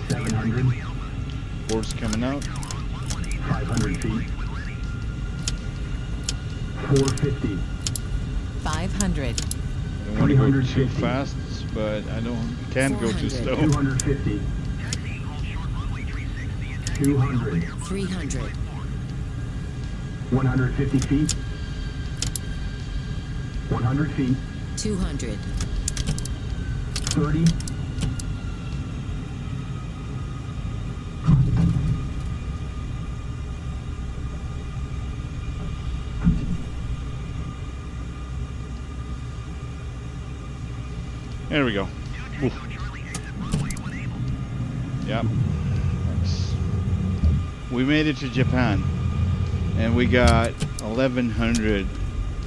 B: 700.
A: Board's coming out.
B: 500 feet. 450.
E: 500.
A: I don't want to go too
B: 350.
A: fast, but I can't go too
E: 400.
A: slow.
B: 250. 200.
E: 300.
B: 150 feet. 100 feet.
E: 200.
B: 30.
A: There we go. Oof. Yep. Nice. We made it to Japan, and we got 1,100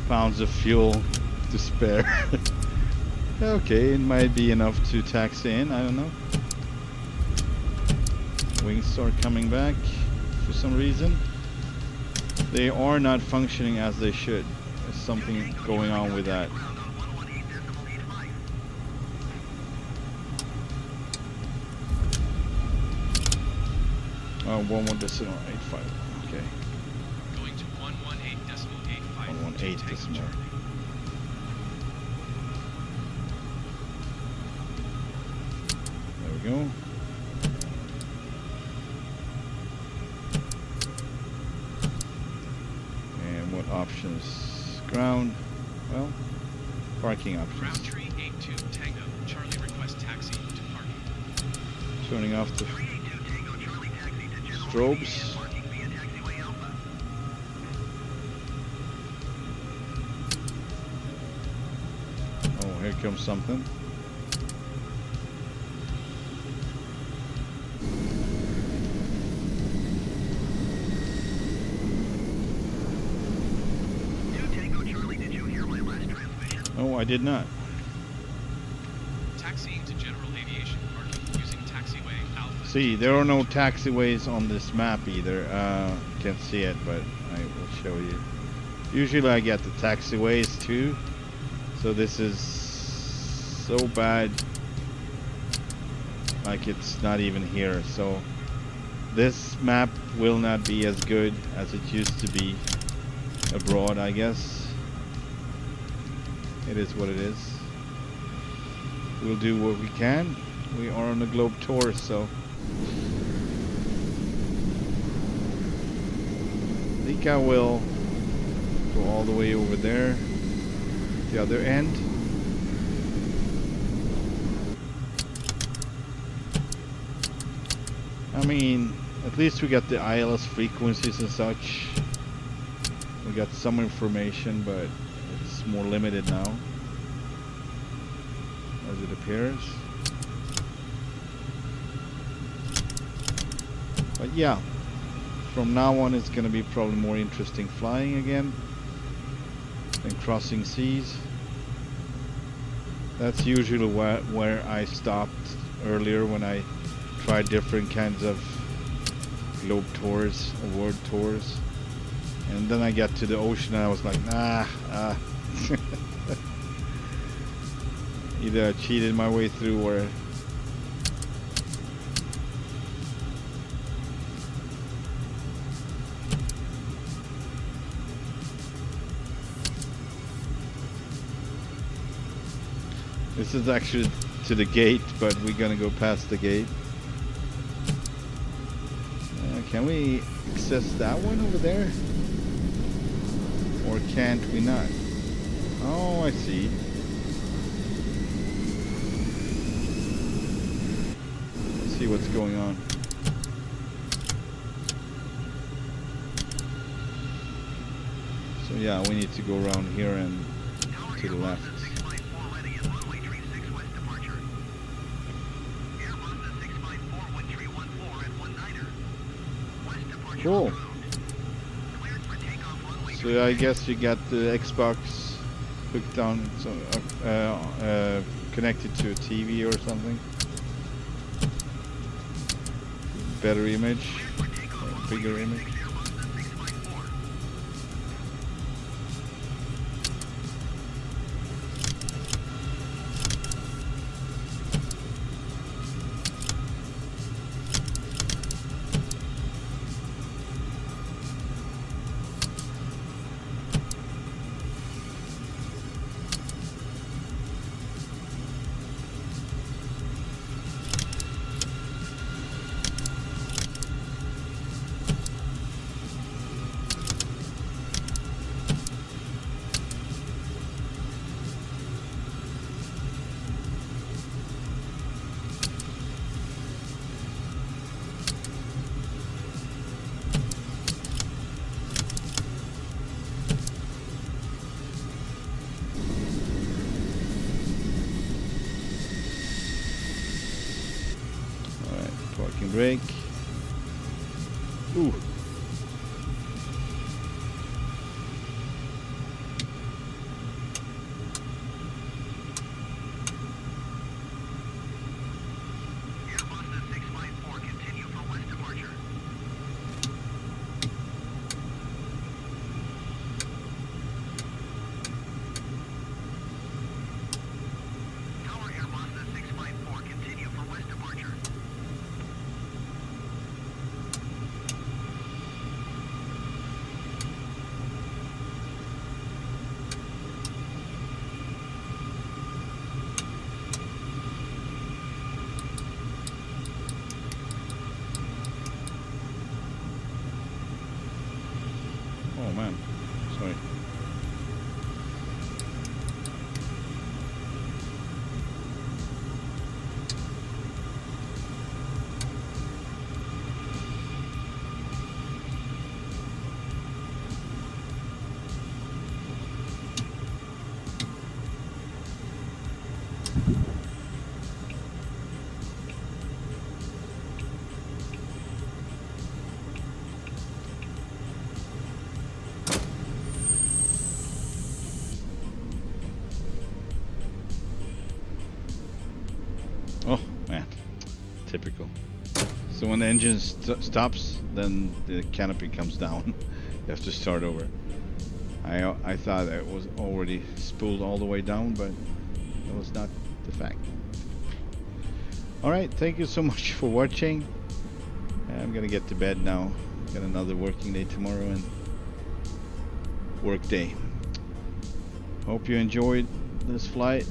A: pounds of fuel to spare. Okay, it might be enough to taxi in, I don't know. Wings are coming back for some reason. They are not functioning as they should. There's something going on with that. Oh, 11.85. Okay.
C: Going to 118.85.
A: 118
C: Tango
A: decimal.
C: Charlie.
A: There we go. And what options? Ground. Well, parking options.
C: Crabtree 82 Tango Charlie request taxi to parking.
A: Turning off the strobes. Oh, here comes something. No, I did not.
C: Taxiing to general aviation parking using taxiway Alpha.
A: See, there are no taxiways on this map either. Can't see it, but I will show you. Usually I get the taxiways too. So this is so bad. Like it's not even here. So this map will not be as good as it used to be abroad, I guess. It is what it is. We'll do what we can. We are on a globe tour, so I think I will go all the way over there, the other end. I mean, at least we got the ILS frequencies and such. We got some information, but it's more limited now, as it appears. But yeah, from now on it's going to be probably more interesting flying again than crossing seas. That's usually where I stopped earlier when I tried different kinds of globe tours, world tours. And then I got to the ocean and I was like, nah. Either I cheated my way through or... This is actually to the gate, but we're gonna go past the gate. Can we access that one over there? Or can't we not? Oh, I see. Let's see what's going on. So yeah, we need to go around here and to the left. Cool. So I guess you got the Xbox hooked on, so connected to a TV or something. Better image, bigger image. Brake. Ooh. Oh man, sorry. Oh man, typical. So when the engine stops, then the canopy comes down. You have to start over. I thought it was already spooled all the way down, but that was not the fact. Alright, thank you so much for watching. I'm gonna get to bed now. Got another working day tomorrow and work day. Hope you enjoyed this flight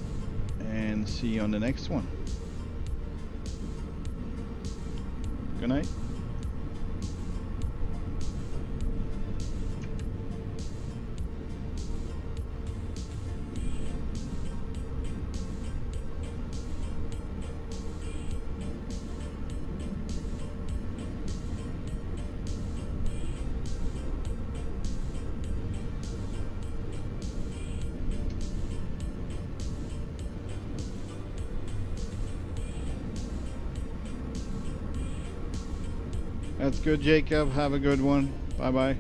A: and see you on the next one. Good night. That's good, Jacob. Have a good one. Bye-bye.